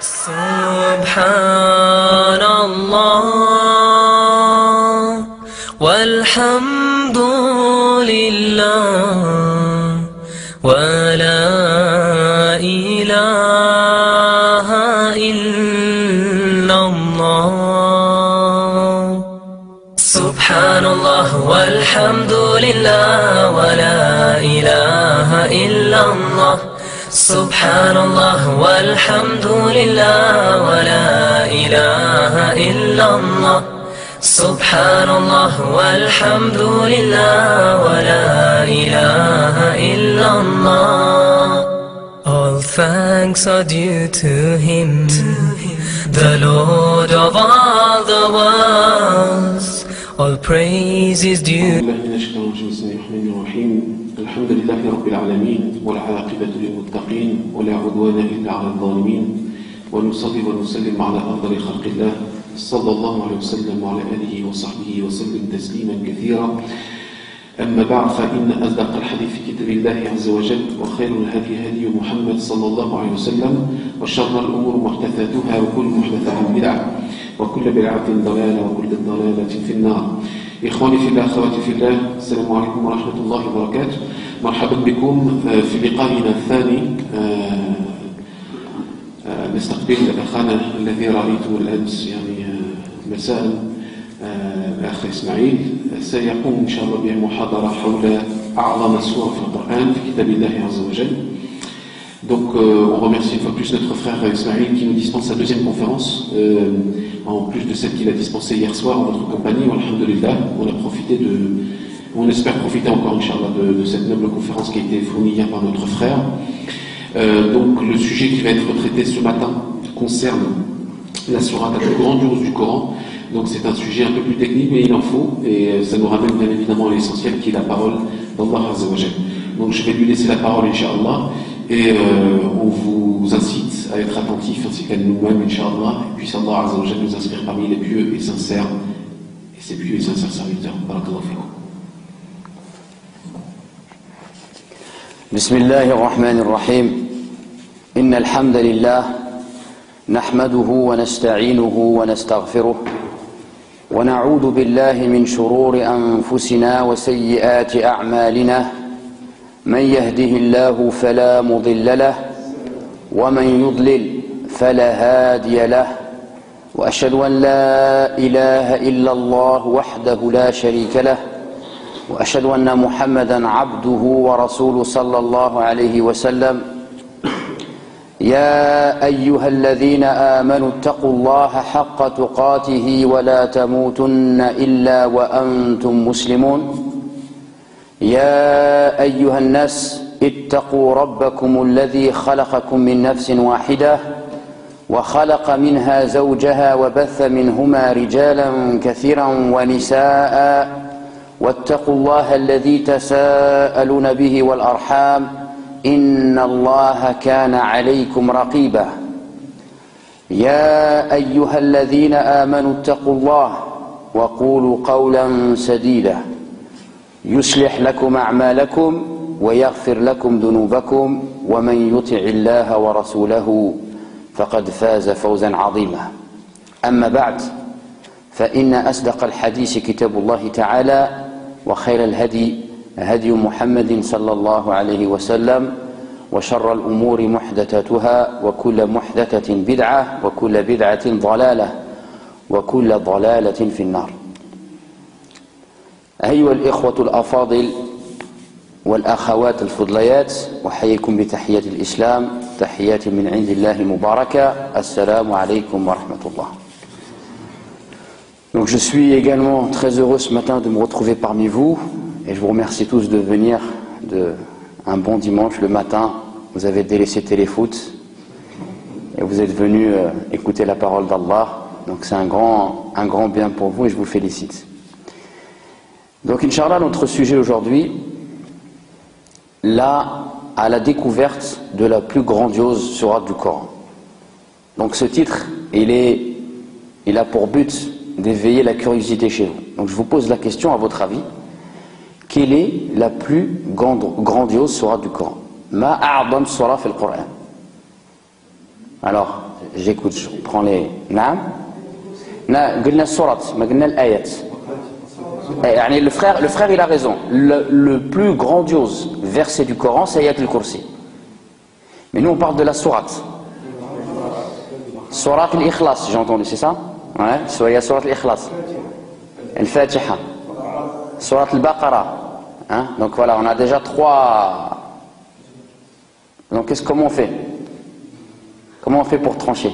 سبحان الله والحمد لله ولا إله إلا الله. سبحان الله والحمد لله ولا إله إلا الله. سبحان الله والحمد لله ولا إله إلا الله. سبحان الله والحمد لله ولا إله إلا الله. All thanks are due to Him, the Lord of all the worlds. All praise is due. الحمد لله رب العالمين والعاقبة للمتقين ولا عدوان إلا على الظالمين، ونصلي ونسلم على أفضل خلق الله صلى الله عليه وسلم وعلى آله وصحبه وسلم تسليما كثيرا. أما بعد، فإن أصدق الحديث في كتاب الله عز وجل، وخير الهدي هدي محمد صلى الله عليه وسلم، وشر الأمور محدثاتها، وكل محدثة بدعة، وكل بدعة ضلالة، وكل ضلالة في النار. إخواني في الله، أخواتي في الله، السلام عليكم ورحمة الله وبركاته. مرحبا بكم في لقائنا الثاني. نستقبل أخانا الذي رأيته الأمس مساء، الأخ إسماعيل، سيقوم إن شاء الله بمحاضرة حول أعظم سورة في القرآن في كتاب الله عز وجل. Donc on remercie une fois de plus notre frère Ismaël qui nous dispense sa deuxième conférence, en plus de celle qu'il a dispensée hier soir en notre compagnie. Alhamdulillah, on espère profiter encore, Inch'Allah, de cette noble conférence qui a été fournie hier par notre frère. Donc le sujet qui va être traité ce matin concerne la sourate la plus grandiose du Coran. Donc c'est un sujet un peu plus technique, mais il en faut, et ça nous ramène bien évidemment à l'essentiel qui est la parole d'Allah Azza wa Jal. Donc je vais lui laisser la parole, Inch'Allah, et on vous incite à être attentifs ainsi qu'à nous-mêmes, Inch'Allah, et puisse Allah Azza wa Jal nous inspire parmi les pieux et sincères, et ses pieux et sincères serviteurs. Barakallahu fikum. بسم الله الرحمن الرحيم. إن الحمد لله نحمده ونستعينه ونستغفره ونعوذ بالله من شرور أنفسنا وسيئات أعمالنا. من يهده الله فلا مضل له ومن يضلل فلا هادي له. وأشهد أن لا إله إلا الله وحده لا شريك له، وأشهد أن محمدا عبده ورسوله صلى الله عليه وسلم. يا أيها الذين آمنوا اتقوا الله حق تقاته ولا تموتن إلا وأنتم مسلمون. يا أيها الناس اتقوا ربكم الذي خلقكم من نفس واحدة وخلق منها زوجها وبث منهما رجالا كثيرا ونساء، واتقوا الله الذي تساءلون به والأرحام إن الله كان عليكم رقيبا. يا أيها الذين آمنوا اتقوا الله وقولوا قولا سديدا يصلح لكم أعمالكم ويغفر لكم ذنوبكم، ومن يطع الله ورسوله فقد فاز فوزا عظيما. أما بعد، فإن أصدق الحديث كتاب الله تعالى، وخير الهدي هدي محمد صلى الله عليه وسلم، وشر الأمور محدثاتها، وكل محدثة بدعة، وكل بدعة ضلالة، وكل ضلالة في النار. أيها الإخوة الأفاضل والأخوات الفضليات، أحييكم بتحية الإسلام، تحيات من عند الله مباركة. السلام عليكم ورحمة الله. Donc je suis également très heureux ce matin de me retrouver parmi vous, et je vous remercie tous de venir un bon dimanche le matin. Vous avez délaissé téléfoot et vous êtes venus écouter la parole d'Allah. Donc c'est un grand bien pour vous et je vous félicite. Donc Inch'Allah, notre sujet aujourd'hui, là, à la découverte de la plus grandiose sourate du Coran. Donc ce titre, il a pour but d'éveiller la curiosité chez vous. Donc je vous pose la question, à votre avis, quelle est la plus grandiose sourate du Coran? Ma a'dam surah fil Coran. Alors, j'écoute, je prends les... Naam. قلنا السورة ما قلنا الآيات. يعني le frère il a raison. Le plus grandiose verset du Coran c'est Ayat al-Kursi. Mais nous on parle de la sourate. Surat al-Ikhlas, j'ai entendu, c'est ça? Ouais, soit Surat al-Ikhlas. Al-Fatiha. Surat al-Baqarah. Hein? Donc voilà, on a déjà 3. Donc comment on fait? Comment on fait pour trancher?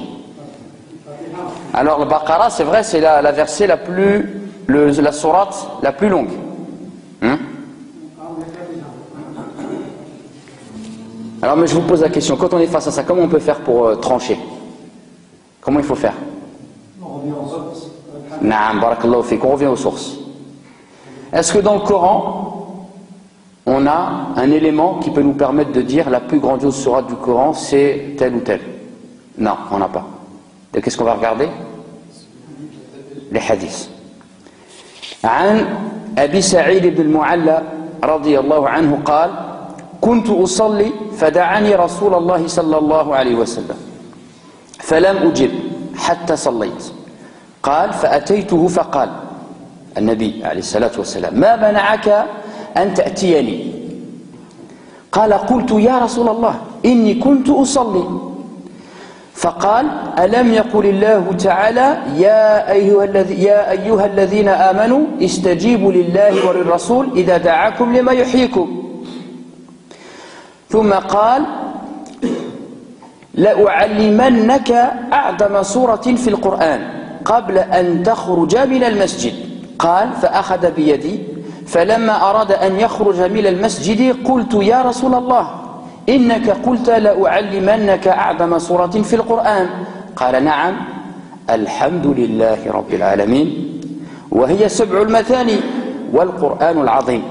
Alors le Baqarah, c'est vrai, c'est la verset la plus, la sourate la plus longue. Hein? Alors mais je vous pose la question, quand on est face à ça, comment on peut faire pour trancher? Comment il faut faire? On revient aux sources. Naam, barakallahu fik, on revient aux sources. Est-ce que dans le Coran, on a un élément qui peut nous permettre de dire la plus grandiose sourate du Coran, c'est telle ou telle? Non, on n'a pas. Et qu'est-ce qu'on va regarder? Les hadiths. عن أبي سعيد بن المعلى رضي الله عنه قال كنت أصلي فدعاني رسول الله صلى الله عليه وسلم فلم أجب حتى صليت قال فأتيته فقال النبي عليه الصلاة والسلام ما منعك أن تأتيني قال قلت يا رسول الله إني كنت أصلي فقال ألم يقل الله تعالى يا أيها الذين آمنوا استجيبوا لله وللرسول إذا دعاكم لما يحييكم ثم قال لأعلمنك أعظم سورة في القرآن قبل أن تخرج من المسجد قال فأخذ بيدي فلما أراد أن يخرج من المسجد قلت يا رسول الله إنك قلت لأعلمنك أعظم سورة في القرآن قال نعم الحمد لله رب العالمين وهي 7 المثاني والقرآن العظيم.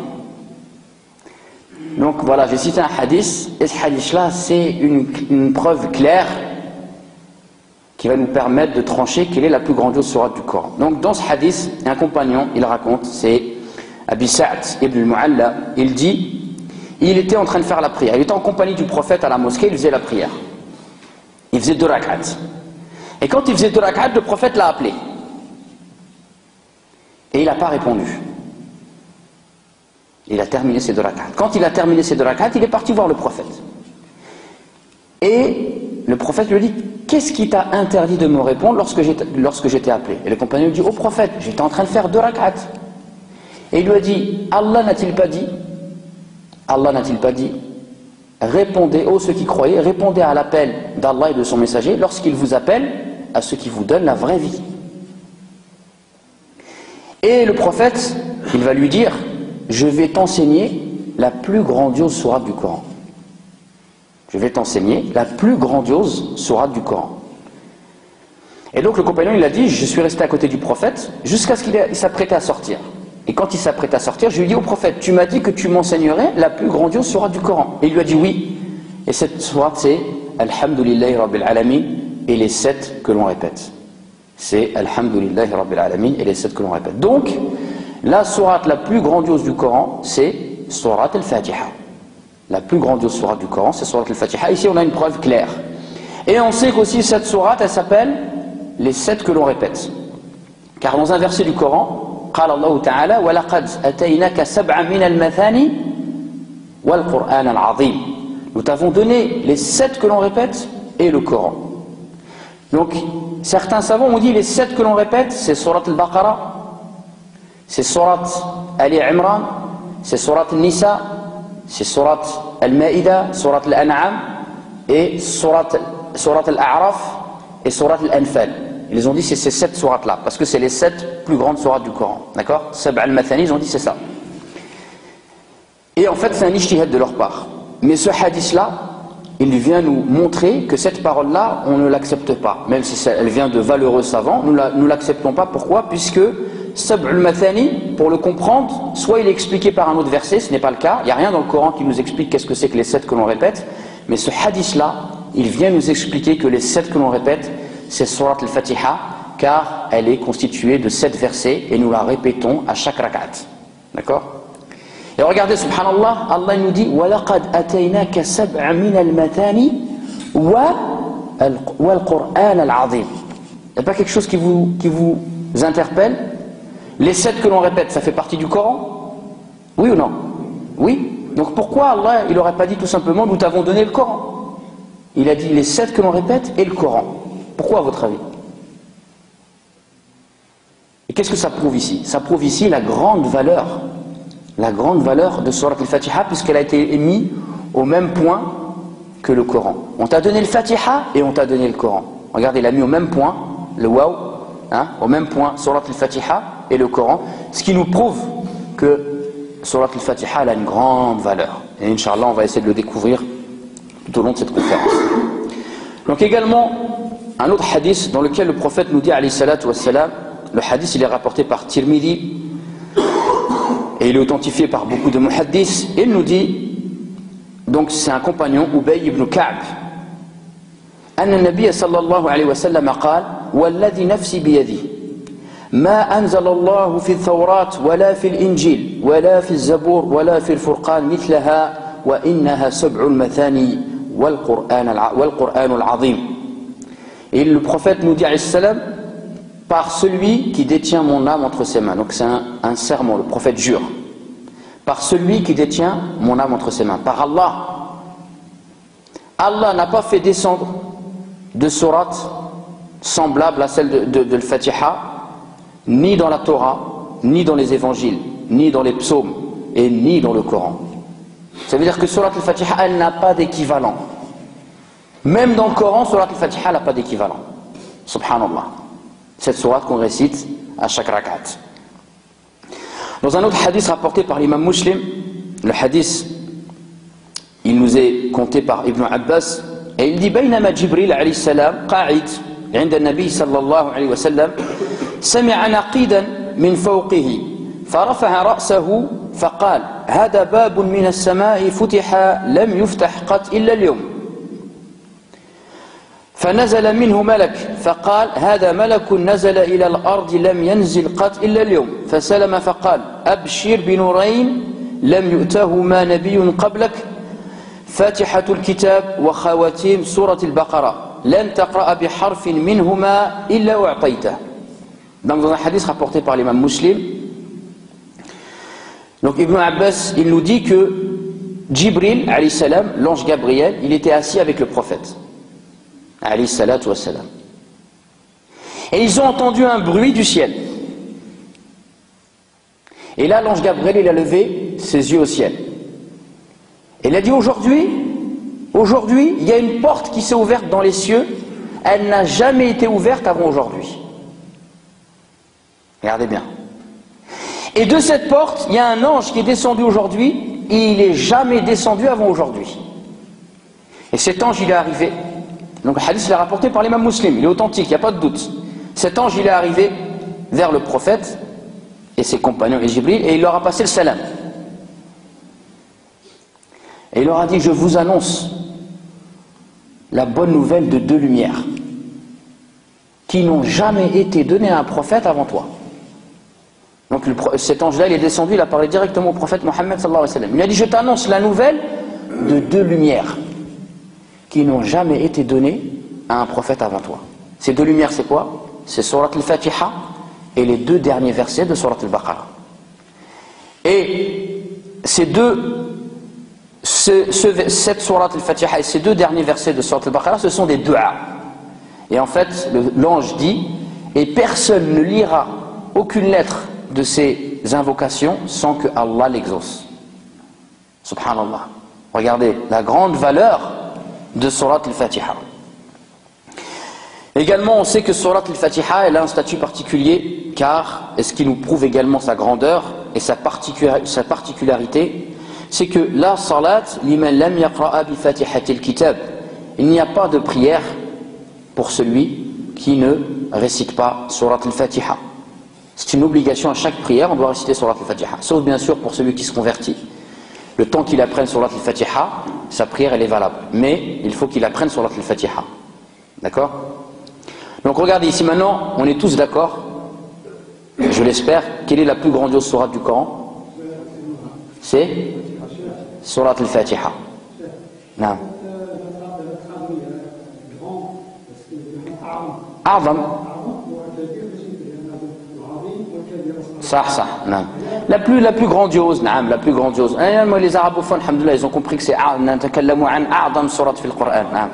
Donc voilà, j'ai cité un hadith, et ce hadith-là, c'est une preuve claire qui va nous permettre de trancher quelle est la plus grandiose sourate du Coran. Donc dans ce hadith, un compagnon, il raconte, c'est Abi Sa'd ibn al-Mu'alla, il dit, il était en train de faire la prière, il était en compagnie du prophète à la mosquée, il faisait la prière. Il faisait 2 rak'at. Et quand il faisait 2 rak'at, le prophète l'a appelé. Et il n'a pas répondu. Il a terminé ses 2 rak'at. Quand il a terminé ses 2 rak'at, il est parti voir le prophète. Et le prophète lui dit, qu'est-ce qui t'a interdit de me répondre lorsque j'étais appelé? Et le compagnon lui dit, ô prophète, j'étais en train de faire 2 rak'at. Et il lui a dit, Allah n'a-t-il pas dit, répondez, ô ceux qui croyaient, répondez à l'appel d'Allah et de son messager lorsqu'il vous appelle à ce qui vous donne la vraie vie. Et le prophète, il va lui dire, je vais t'enseigner la plus grandiose sourate du Coran. Je vais t'enseigner la plus grandiose sourate du Coran. Et donc le compagnon, il a dit, je suis resté à côté du prophète jusqu'à ce qu'il s'apprêtait à sortir. Et quand il s'apprête à sortir, je lui ai dit au prophète, tu m'as dit que tu m'enseignerais la plus grandiose sourate du Coran. Et il lui a dit oui. Et cette sourate, c'est Alhamdulillahi Rabbil Alamin et les 7 que l'on répète. C'est Alhamdulillahi Rabbil Alamin et les 7 que l'on répète. Donc, la sourate la plus grandiose du Coran, c'est Surat al-Fatiha. La plus grandiose sourate du Coran, c'est Surat al-Fatiha. Ici, on a une preuve claire. Et on sait qu'aussi cette sourate, elle s'appelle les 7 que l'on répète. Car dans un verset du Coran, قال الله تعالى ولقد أتيناك 7 من المثاني والقرآن العظيم. Nous t'avons donné les 7 que l'on répète et le Coran. Donc certains savants ont dit les 7 que l'on répète, c'est Surat al-Baqarah, c'est Surat Ali Imran, c'est Surat al-Nisa, c'est Surat al-Ma'idah, Surat al-An'am et Surat al-A'raf et Surat al-Anfal. Ils ont dit c'est ces 7 sourates là, parce que c'est les 7 plus grandes sourates du Coran. D'accord? Sab' al-Mathani, ils ont dit c'est ça. Et en fait c'est un ijtihad de leur part. Mais ce hadith là, il vient nous montrer que cette parole là, on ne l'accepte pas. Même si elle vient de valeureux savants, nous ne l'acceptons pas. Pourquoi? Puisque Sab' al-Mathani, pour le comprendre, soit il est expliqué par un autre verset, ce n'est pas le cas. Il n'y a rien dans le Coran qui nous explique qu'est-ce que c'est que les 7 que l'on répète. Mais ce hadith là, il vient nous expliquer que les 7 que l'on répète, c'est Surat al-Fatiha, car elle est constituée de 7 versets et nous la répétons à chaque rak'at. D'accord? Et regardez, subhanallah, Allah nous dit وَلَقَدْ أَتَيْنَاكَ 7 مِنَ الْمَثَانِ Wal-Qur'an al-Azim. Il n'y a pas quelque chose qui vous interpelle? Les 7 que l'on répète, ça fait partie du Coran? Oui ou non? Oui. Donc pourquoi Allah, il n'aurait pas dit tout simplement, nous t'avons donné le Coran? Il a dit les 7 que l'on répète et le Coran. Pourquoi à votre avis? Et qu'est-ce que ça prouve ici? Ça prouve ici la grande valeur de Surat al-Fatiha, puisqu'elle a été émise au même point que le Coran. On t'a donné le Fatiha et on t'a donné le Coran. Regardez, il a mis au même point, le waw, au même point, Surat al-Fatiha et le Coran, ce qui nous prouve que Surat al-Fatiha a une grande valeur. Et Inch'Allah, on va essayer de le découvrir tout au long de cette conférence. Donc également, un autre hadith dans lequel le prophète nous dit, alayhi salatu wassalam, le hadith il est rapporté par Tirmidhi, et il est authentifié par beaucoup de muhaddis, et il nous dit, donc c'est un compagnon, Ubay ibn Ka'b, أن النبي صلى الله عليه وسلم قال والذي نفسي بيده ما أنزل الله في التوراة ولا في الإنجيل ولا في الزبور ولا في الفرقان مثلها وإنها سبع المثاني والقرآن العظيم. Et le prophète nous dit alayhi salam, par celui qui détient mon âme entre ses mains. Donc c'est un serment, le prophète jure. Par celui qui détient mon âme entre ses mains. Par Allah. Allah n'a pas fait descendre de sourate semblable à celle de l'Fatiha, ni dans la Torah, ni dans les évangiles, ni dans les psaumes, et ni dans le Coran. Ça veut dire que sourate al-Fatiha, elle n'a pas d'équivalent. Même dans le Coran, sourate al-Fatiha n'a pas d'équivalent. Subhanallah. Cette sourate qu'on récite à chaque rakat. Dans un autre hadith rapporté par l'imam Muslim, le hadith, il nous est conté par Ibn Abbas, et il dit بينما جبريل عليه السلام قاعد عند النبي صلى الله عليه وسلم سمع نقيدا من فوقه فرفع رأسه فقال هذا باب من السماء فتح لم يفتح قط إلا اليوم فنزل منه ملك فقال هذا ملك نزل إلى الأرض لم ينزل قط إلا اليوم فسلم فقال أبشر بنورين لم يؤتهما نبي قبلك فاتحة الكتاب وخواتيم سورة البقرة لن تقرأ بحرف منهما إلا أعطيته. Donc dans un hadith rapporté par l'imam Muslim, donc Ibn Abbas, il nous dit que Jibril, alayhi salam, l'ange Gabriel, il était assis avec le prophète, alayhi salatu wassalam. Et ils ont entendu un bruit du ciel. Et là, l'ange Gabriel, il a levé ses yeux au ciel. Et il a dit aujourd'hui, il y a une porte qui s'est ouverte dans les cieux, elle n'a jamais été ouverte avant aujourd'hui. Regardez bien. Et de cette porte, il y a un ange qui est descendu aujourd'hui, et il n'est jamais descendu avant aujourd'hui. Et cet ange, il est arrivé. Donc le hadith, il est rapporté par l'imam Muslim, il est authentique, il n'y a pas de doute. Cet ange, il est arrivé vers le prophète et ses compagnons et Jibril, et il leur a passé le salam. Et il leur a dit, je vous annonce la bonne nouvelle de 2 lumières qui n'ont jamais été données à un prophète avant toi. Donc cet ange-là, il est descendu, il a parlé directement au prophète Mohammed sallallahu alayhi wa sallam. Il a dit, je t'annonce la nouvelle de 2 lumières qui n'ont jamais été données à un prophète avant toi. Ces 2 lumières, c'est quoi? C'est Surat al-Fatiha et les 2 derniers versets de Surat al-Baqarah. Et cette Surat al-Fatiha et ces 2 derniers versets de Surat al-Baqarah, ce sont des du'a. Et en fait, l'ange dit, et personne ne lira aucune lettre de ces invocations sans que Allah l'exauce. Subhanallah. Regardez la grande valeur de Surat al-Fatiha. Également, on sait que Surat al-Fatiha, elle a un statut particulier, car, et ce qui nous prouve également sa grandeur et sa particularité, c'est que la salat liman lam yaqra'a bi fatihatil kitab. Il n'y a pas de prière pour celui qui ne récite pas Surat al-Fatiha. C'est une obligation à chaque prière, on doit réciter Surat al-Fatiha. Sauf bien sûr pour celui qui se convertit. Le temps qu'il apprenne Surat al-Fatiha, sa prière elle est valable. Mais il faut qu'il apprenne Surat al-Fatiha. D'accord? Donc regardez ici maintenant, on est tous d'accord, je l'espère, quelle est la plus grandiose sourate du Coran? C'est Surat al-Fatiha. Non. أعظم. صح نعم. La plus grandiose نعم la plus grandiose. Les arabophones alhamdoulilah ils ont compris que c'est نتكلموا عن أعظم سورة في القرآن نعم.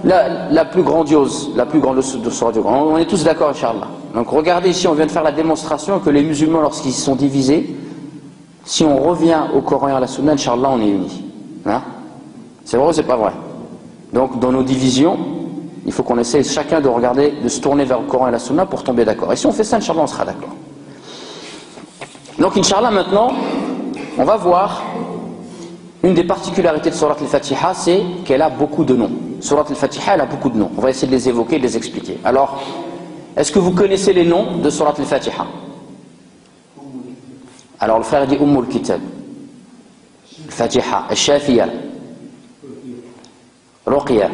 La plus grandiose de Surah du Coran. On est tous d'accord, Inch'Allah. Donc regardez ici, on vient de faire la démonstration que les musulmans, lorsqu'ils sont divisés, si on revient au Coran et à la Sunna, Inch'Allah, on est unis. Hein? C'est vrai ou c'est pas vrai? Donc dans nos divisions, il faut qu'on essaie chacun de regarder, de se tourner vers le Coran et la Sunna pour tomber d'accord. Et si on fait ça, Inch'Allah, on sera d'accord. Donc Inch'Allah, maintenant, on va voir une des particularités de Surat al-Fatiha, c'est qu'elle a beaucoup de noms. Surat al-Fatiha, elle a beaucoup de noms. On va essayer de les évoquer, de les expliquer. Alors, est-ce que vous connaissez les noms de Surat al-Fatiha? Alors, le frère dit Ummul Kitab, Fatiha, Al-Shafiya, Ruqya.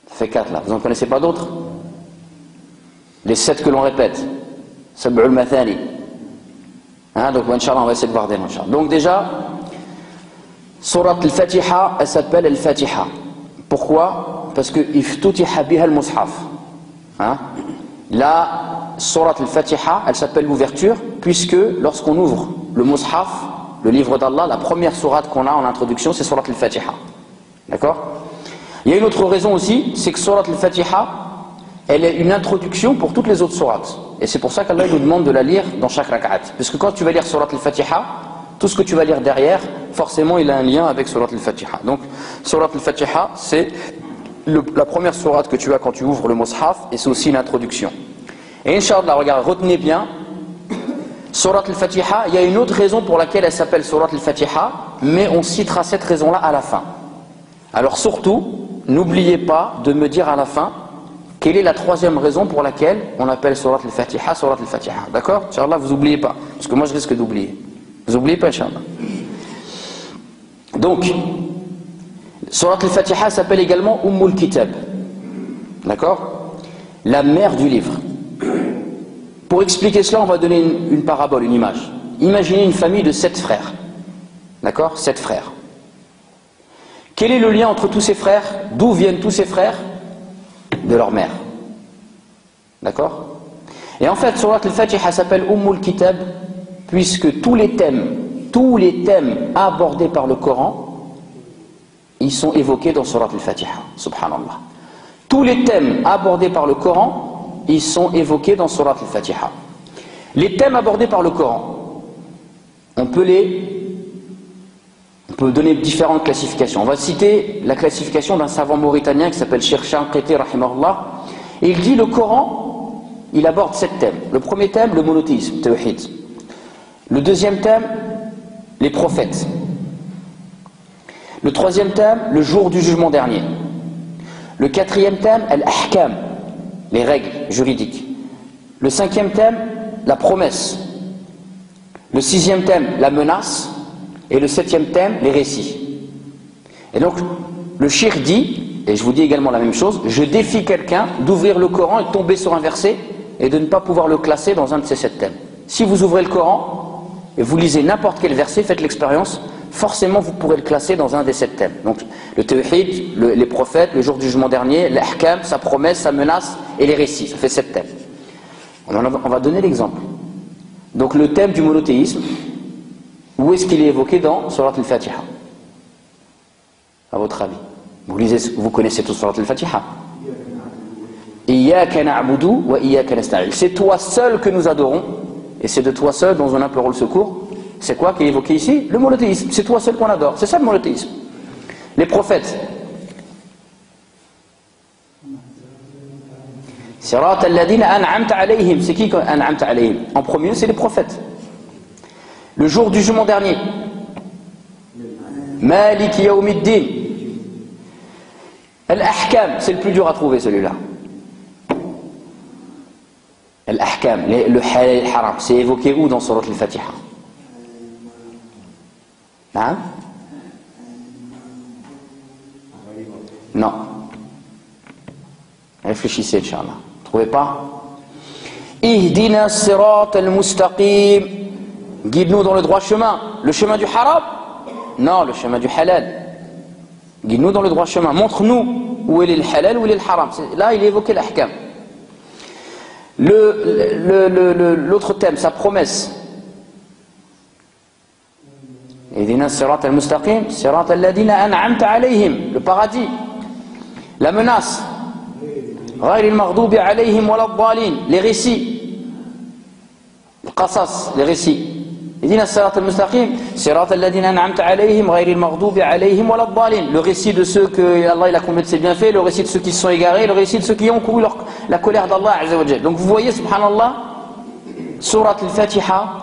Ça fait 4 là. Vous n'en connaissez pas d'autres? Les 7 que l'on répète. Sab'ul Mathani. Hein, donc, Inch'Allah, on va essayer de voir des noms. Donc, déjà, Surat al-Fatiha, elle s'appelle al-Fatiha. Pourquoi? Parce que iftutiha biha al-Mushaf. Hein? La Surat al-Fatiha, elle s'appelle l'ouverture, puisque lorsqu'on ouvre le Mushaf, le livre d'Allah, la première sourate qu'on a en introduction, c'est Surat al-Fatiha. D'accord? Il y a une autre raison aussi, c'est que Surat al-Fatiha, elle est une introduction pour toutes les autres sourates. Et c'est pour ça qu'Allah nous demande de la lire dans chaque rak'at. Parce que quand tu vas lire Surat al-Fatiha, tout ce que tu vas lire derrière, forcément il a un lien avec Surat al-Fatiha. Donc Surat al-Fatiha, c'est la première sourate que tu as quand tu ouvres le Mushaf, et c'est aussi une introduction. Et Inch'Allah, regarde, retenez bien, Surat al-Fatiha, il y a une autre raison pour laquelle elle s'appelle Surat al-Fatiha, mais on citera cette raison-là à la fin. Alors surtout, n'oubliez pas de me dire à la fin, quelle est la troisième raison pour laquelle on appelle Surat al-Fatiha Surat al-Fatiha. D'accord? Inch'Allah, vous n'oubliez pas, parce que moi je risque d'oublier. Vous n'oubliez pas, Inch'Allah. Donc, Surat al-Fatiha s'appelle également Ummul Kitab. D'accord? La mère du livre. Pour expliquer cela, on va donner une parabole, une image. Imaginez une famille de 7 frères. D'accord? 7 frères. Quel est le lien entre tous ces frères? D'où viennent tous ces frères? De leur mère. D'accord? Et en fait, Surat al-Fatiha s'appelle Ummul Kitab, puisque tous les thèmes abordés par le Coran, ils sont évoqués dans Surat al-Fatiha. Subhanallah. Tous les thèmes abordés par le Coran, ils sont évoqués dans Surat al-Fatiha. Les thèmes abordés par le Coran, on peut donner différentes classifications. On va citer la classification d'un savant mauritanien qui s'appelle Cheikh Shanqiti rahimahullah. Et il dit le Coran, il aborde 7 thèmes. Le premier thème, le monothéisme, tawhid. Le deuxième thème, les prophètes. Le troisième thème, le jour du jugement dernier. Le quatrième thème, al-ahkam, les règles juridiques. Le cinquième thème, la promesse. Le sixième thème, la menace. Et le septième thème, les récits. Et donc, le cheikh dit, et je vous dis également la même chose, je défie quelqu'un d'ouvrir le Coran et de tomber sur un verset et de ne pas pouvoir le classer dans un de ces 7 thèmes. Si vous ouvrez le Coran et vous lisez n'importe quel verset, faites l'expérience, forcément vous pourrez le classer dans un des 7 thèmes. Donc, le tawhid, les prophètes, le jour du jugement dernier, l'ahkam, sa promesse, sa menace et les récits. Ça fait 7 thèmes. On va donner l'exemple. Donc, le thème du monothéisme, où est-ce qu'il est évoqué dans Surat al-Fatiha? À votre avis? Vous connaissez tous Surat al-Fatiha. Iyyaka na'budu wa iyyaka nasta'in. C'est toi seul que nous adorons, et c'est de toi seul dont nous implorons le secours. C'est quoi qui est évoqué ici? Le monothéisme. C'est toi seul qu'on adore. C'est ça le monothéisme. Les prophètes. Sirat alladhina an'amta alayhim. C'est qui an'amta alayhim? En premier, c'est les prophètes. Le jour du jugement dernier. Malik yawmiddin. Al-ahkam, c'est le plus dur à trouver celui-là. Al-ahkam, le halal et le haram, c'est évoqué où dans Surat al-Fatiha? Hein? Non. Réfléchissez, Inch'Allah. Vous ne trouvez pas? Ihdina sirat al-mustaqim. Guide-nous dans le droit chemin. Le chemin du haram? Non, le chemin du halal. Guide-nous dans le droit chemin. Montre-nous où est le halal, où est le haram. Là, il évoquait l'ahkam. L'autre thème, sa promesse. Ihdina sirata al-mustaqim, sirata alladhina an'amta alayhim, le paradis. La menace. Ghayri al-maghdubi alayhim wa lad-dallin, les récits. Le qasas, les récits. Ihdina sirata al-mustaqim, sirata alladhina an'amta alayhim, ghayri al-maghdubi alayhim wa lad-dallin. Le récit de ceux que Allah il a comblé de ses bienfaits, le récit de ceux qui se sont égarés, le récit de ceux qui ont couru la colère d'Allah azza wa jalla. Donc vous voyez, subhanallah, surat al-Fatiha,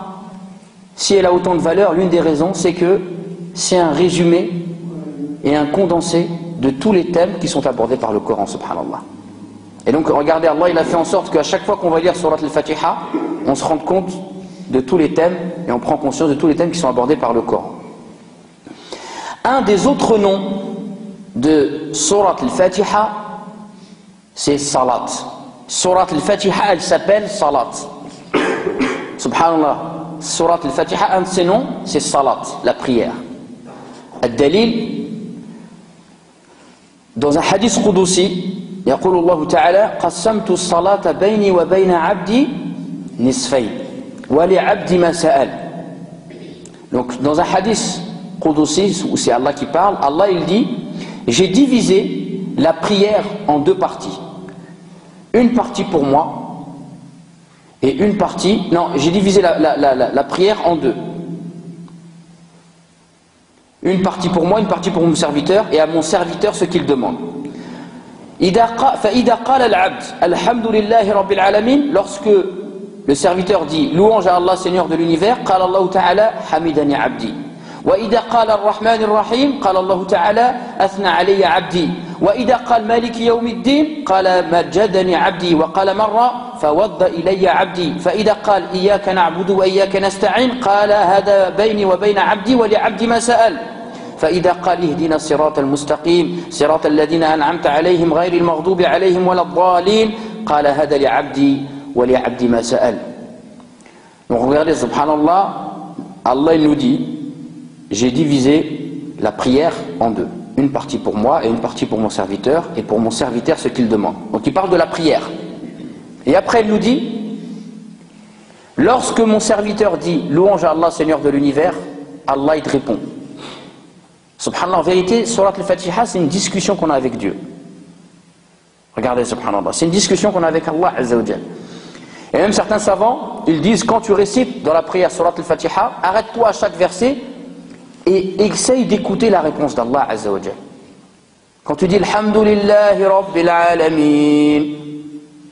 si elle a autant de valeur, l'une des raisons, c'est que c'est un résumé et un condensé de tous les thèmes qui sont abordés par le Coran, subhanallah. Et donc, regardez, Allah, il a fait en sorte qu'à chaque fois qu'on va lire surat al-Fatiha, on se rende compte de tous les thèmes et on prend conscience de tous les thèmes qui sont abordés par le Coran. Un des autres noms de surat al-Fatiha, c'est Salat. Surat al-Fatiha, elle s'appelle Salat. Subhanallah. Surat al-Fatiha, un de ses noms, c'est Salat, la prière. Ad-Dalil, dans un hadith Qudusi, يقول الله تعالى قسمت الصلاة بيني وبين عبدي نصفين ولعبدي ما سأل. Donc dans un hadith Qudusi, où c'est Allah qui parle, Allah il dit, j'ai divisé la prière en deux parties. Une partie pour moi et une partie... Non, j'ai divisé la prière en deux. Une partie pour moi, une partie pour mon serviteur, et à mon serviteur ce qu'il demande. Lorsque le serviteur dit louange à Allah, Seigneur de l'univers, قال الله تعالى حمدني عبدي. وإذا قال الرحمن الرحيم قال الله تعالى أثنى علي عبدي. وإذا قال مالك يوم الدين قال مجدني عبدي. وقال مرة فوض إلي عبدي. فإذا قال إياك نعبد وإياك نستعين قال هذا بيني وبين عبدي ولعبدي ما سأل. فإذا قال اهدنا الصراط المستقيم صراط الذين أنعمت عليهم غير المغضوب عليهم ولا الضالين قال هذا لعبدي ولعبدي ما سأل. Donc regardez, subhanallah, Allah il nous dit, j'ai divisé la prière en deux. Une partie pour moi et une partie pour mon serviteur, et pour mon serviteur ce qu'il demande. Donc il parle de la prière. Et après il nous dit, lorsque mon serviteur dit louange à Allah, Seigneur de l'univers, Allah il te répond. Subhanallah, en vérité, surat al-Fatiha, c'est une discussion qu'on a avec Dieu. Regardez, subhanallah, c'est une discussion qu'on a avec Allah azza wa jalla. Et même certains savants, ils disent, quand tu récites dans la prière surat al-Fatiha, arrête-toi à chaque verset et essaye d'écouter la réponse d'Allah azza wa jalla. Quand tu dis Alhamdulillahi Rabbil Alamin,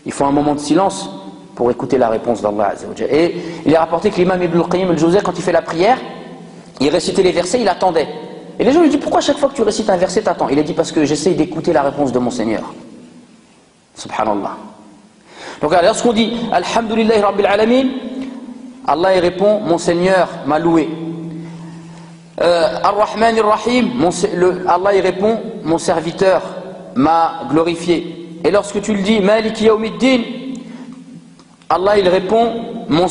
il faut un moment de silence pour écouter la réponse d'Allah azza wa jalla. Et il est rapporté que l'imam Ibn al-Qayyim al-Jawziyya, quand il fait la prière, il récitait les versets, il attendait. Et les gens lui disent, pourquoi chaque fois que tu récites un verset, t'attends? Il a dit, parce que j'essaye d'écouter la réponse de mon Seigneur. Subhanallah. Donc lorsqu'on dit Alhamdulillahi Rabbil Alamin, Allah il répond, mon Seigneur m'a loué. Ar-Rahman Ar-Rahim, Allah il répond, mon serviteur m'a glorifié. Et lorsque tu le dis Malik Yawmiddin, Allah il répond, mon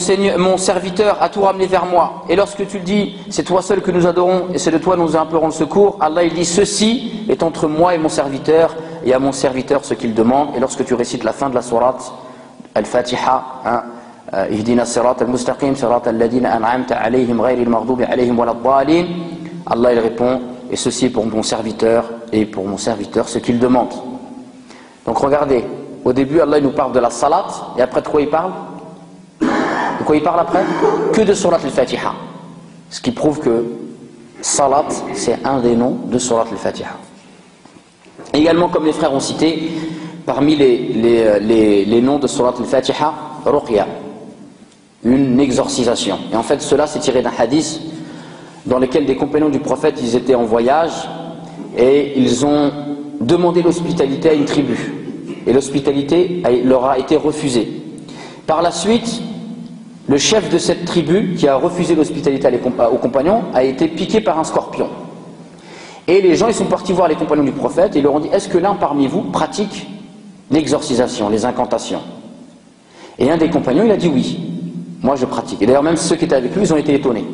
serviteur a tout ramené vers moi. Et lorsque tu le dis, c'est toi seul que nous adorons et c'est de toi nous implorons le secours, Allah il dit, ceci est entre moi et mon serviteur, et à mon serviteur ce qu'il demande. Et lorsque tu récites la fin de la sourate Al-Fatiha, Ihdina sirat al-mustaqim sirat alladhina an'amta alayhim ghayril maghdubi alayhim waladdallin, Allah il répond, et ceci est pour mon serviteur et pour mon serviteur ce qu'il demande. Donc regardez, au début Allah il nous parle de la salat, et après de quoi il parle? De quoi il parle après? Que de surat al-Fatiha. Ce qui prouve que salat c'est un des noms de surat al-Fatiha. Également, comme les frères ont cité, parmi les noms de surat al-Fatiha, Ruqya, une exorcisation. Et en fait cela c'est tiré d'un hadith dans lequel des compagnons du prophète, ils étaient en voyage et ils ont demandé l'hospitalité à une tribu. Et l'hospitalité leur a été refusée. Par la suite, le chef de cette tribu qui a refusé l'hospitalité aux compagnons a été piqué par un scorpion. Et les gens ils sont partis voir les compagnons du prophète et ils leur ont dit, est-ce que l'un parmi vous pratique l'exorcisation, les incantations? Et un des compagnons il a dit oui, moi je pratique. Et d'ailleurs même ceux qui étaient avec lui ils ont été étonnés.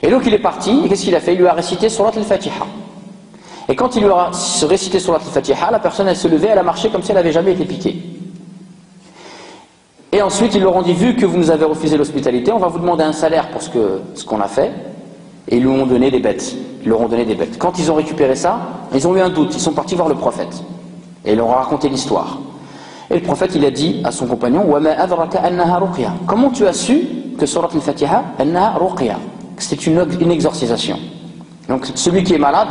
Et donc il est parti, et qu'est-ce qu'il a fait? Il lui a récité surat al-Fatiha. Et quand il lui aura récité Surat al-Fatiha, la personne elle se levait, elle a marché comme si elle n'avait jamais été piquée. Et ensuite ils leur ont dit, vu que vous nous avez refusé l'hospitalité, on va vous demander un salaire pour ce qu'on a fait. Et ils lui ont donné des bêtes. Ils leur ont donné des bêtes. Quand ils ont récupéré ça, ils ont eu un doute. Ils sont partis voir le prophète. Et ils leur ont raconté l'histoire. Et le prophète il a dit à son compagnon, وَمَا أَذْرَكَ أَنَّهَا رُقْيَةٌ. Comment tu as su que Surat al-Fatiha, أَنَّهَا رُقْيَةٌ, que c'est une exorcisation. Donc celui qui est malade,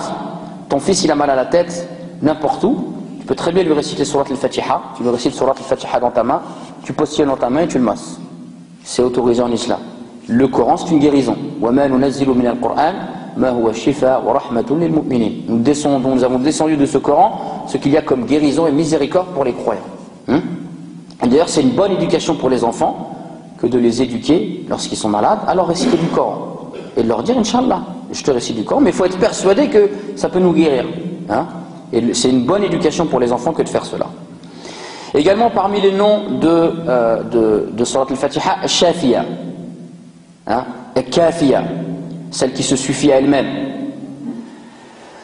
ton fils il a mal à la tête, n'importe où, tu peux très bien lui réciter Surat al-Fatiha, tu lui récites Surat al-Fatiha dans ta main, tu positionnes dans ta main et tu le masses. C'est autorisé en islam. Le Coran c'est une guérison. وَمَا نُنَزِّلُ مِنَ الْقُرْآنِ مَا هُوَ شِفَاءٌ وَرَحْمَةٌ لِلْمُؤْمِنِينَ. Nous avons descendu de ce Coran ce qu'il y a comme guérison et miséricorde pour les croyants. D'ailleurs c'est une bonne éducation pour les enfants que de les éduquer lorsqu'ils sont malades à leur réciter du Coran et de leur dire Inch'Allah je te récite du Coran, mais il faut être persuadé que ça peut nous guérir, et c'est une bonne éducation pour les enfants que de faire cela. Également parmi les noms de Surat al-Fatiha, Shafiya, Kafiya, celle qui se suffit à elle-même.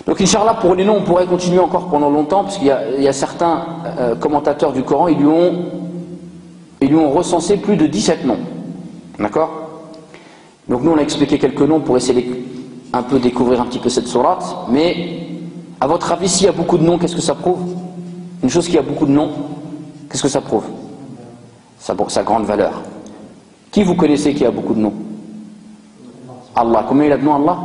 Donc Inch'Allah pour les noms on pourrait continuer encore pendant longtemps, parce qu'il y a certains commentateurs du Coran, ils lui ont recensé plus de 17 noms. D'accord? Donc nous on a expliqué quelques noms pour essayer de un peu découvrir un petit peu cette sourate, mais à votre avis s'il y a beaucoup de noms, qu'est-ce que ça prouve? Une chose qui a beaucoup de noms, qu'est-ce que ça prouve? Sa grande valeur. Qui vous connaissez qui a beaucoup de noms? Allah. Combien il a de noms Allah?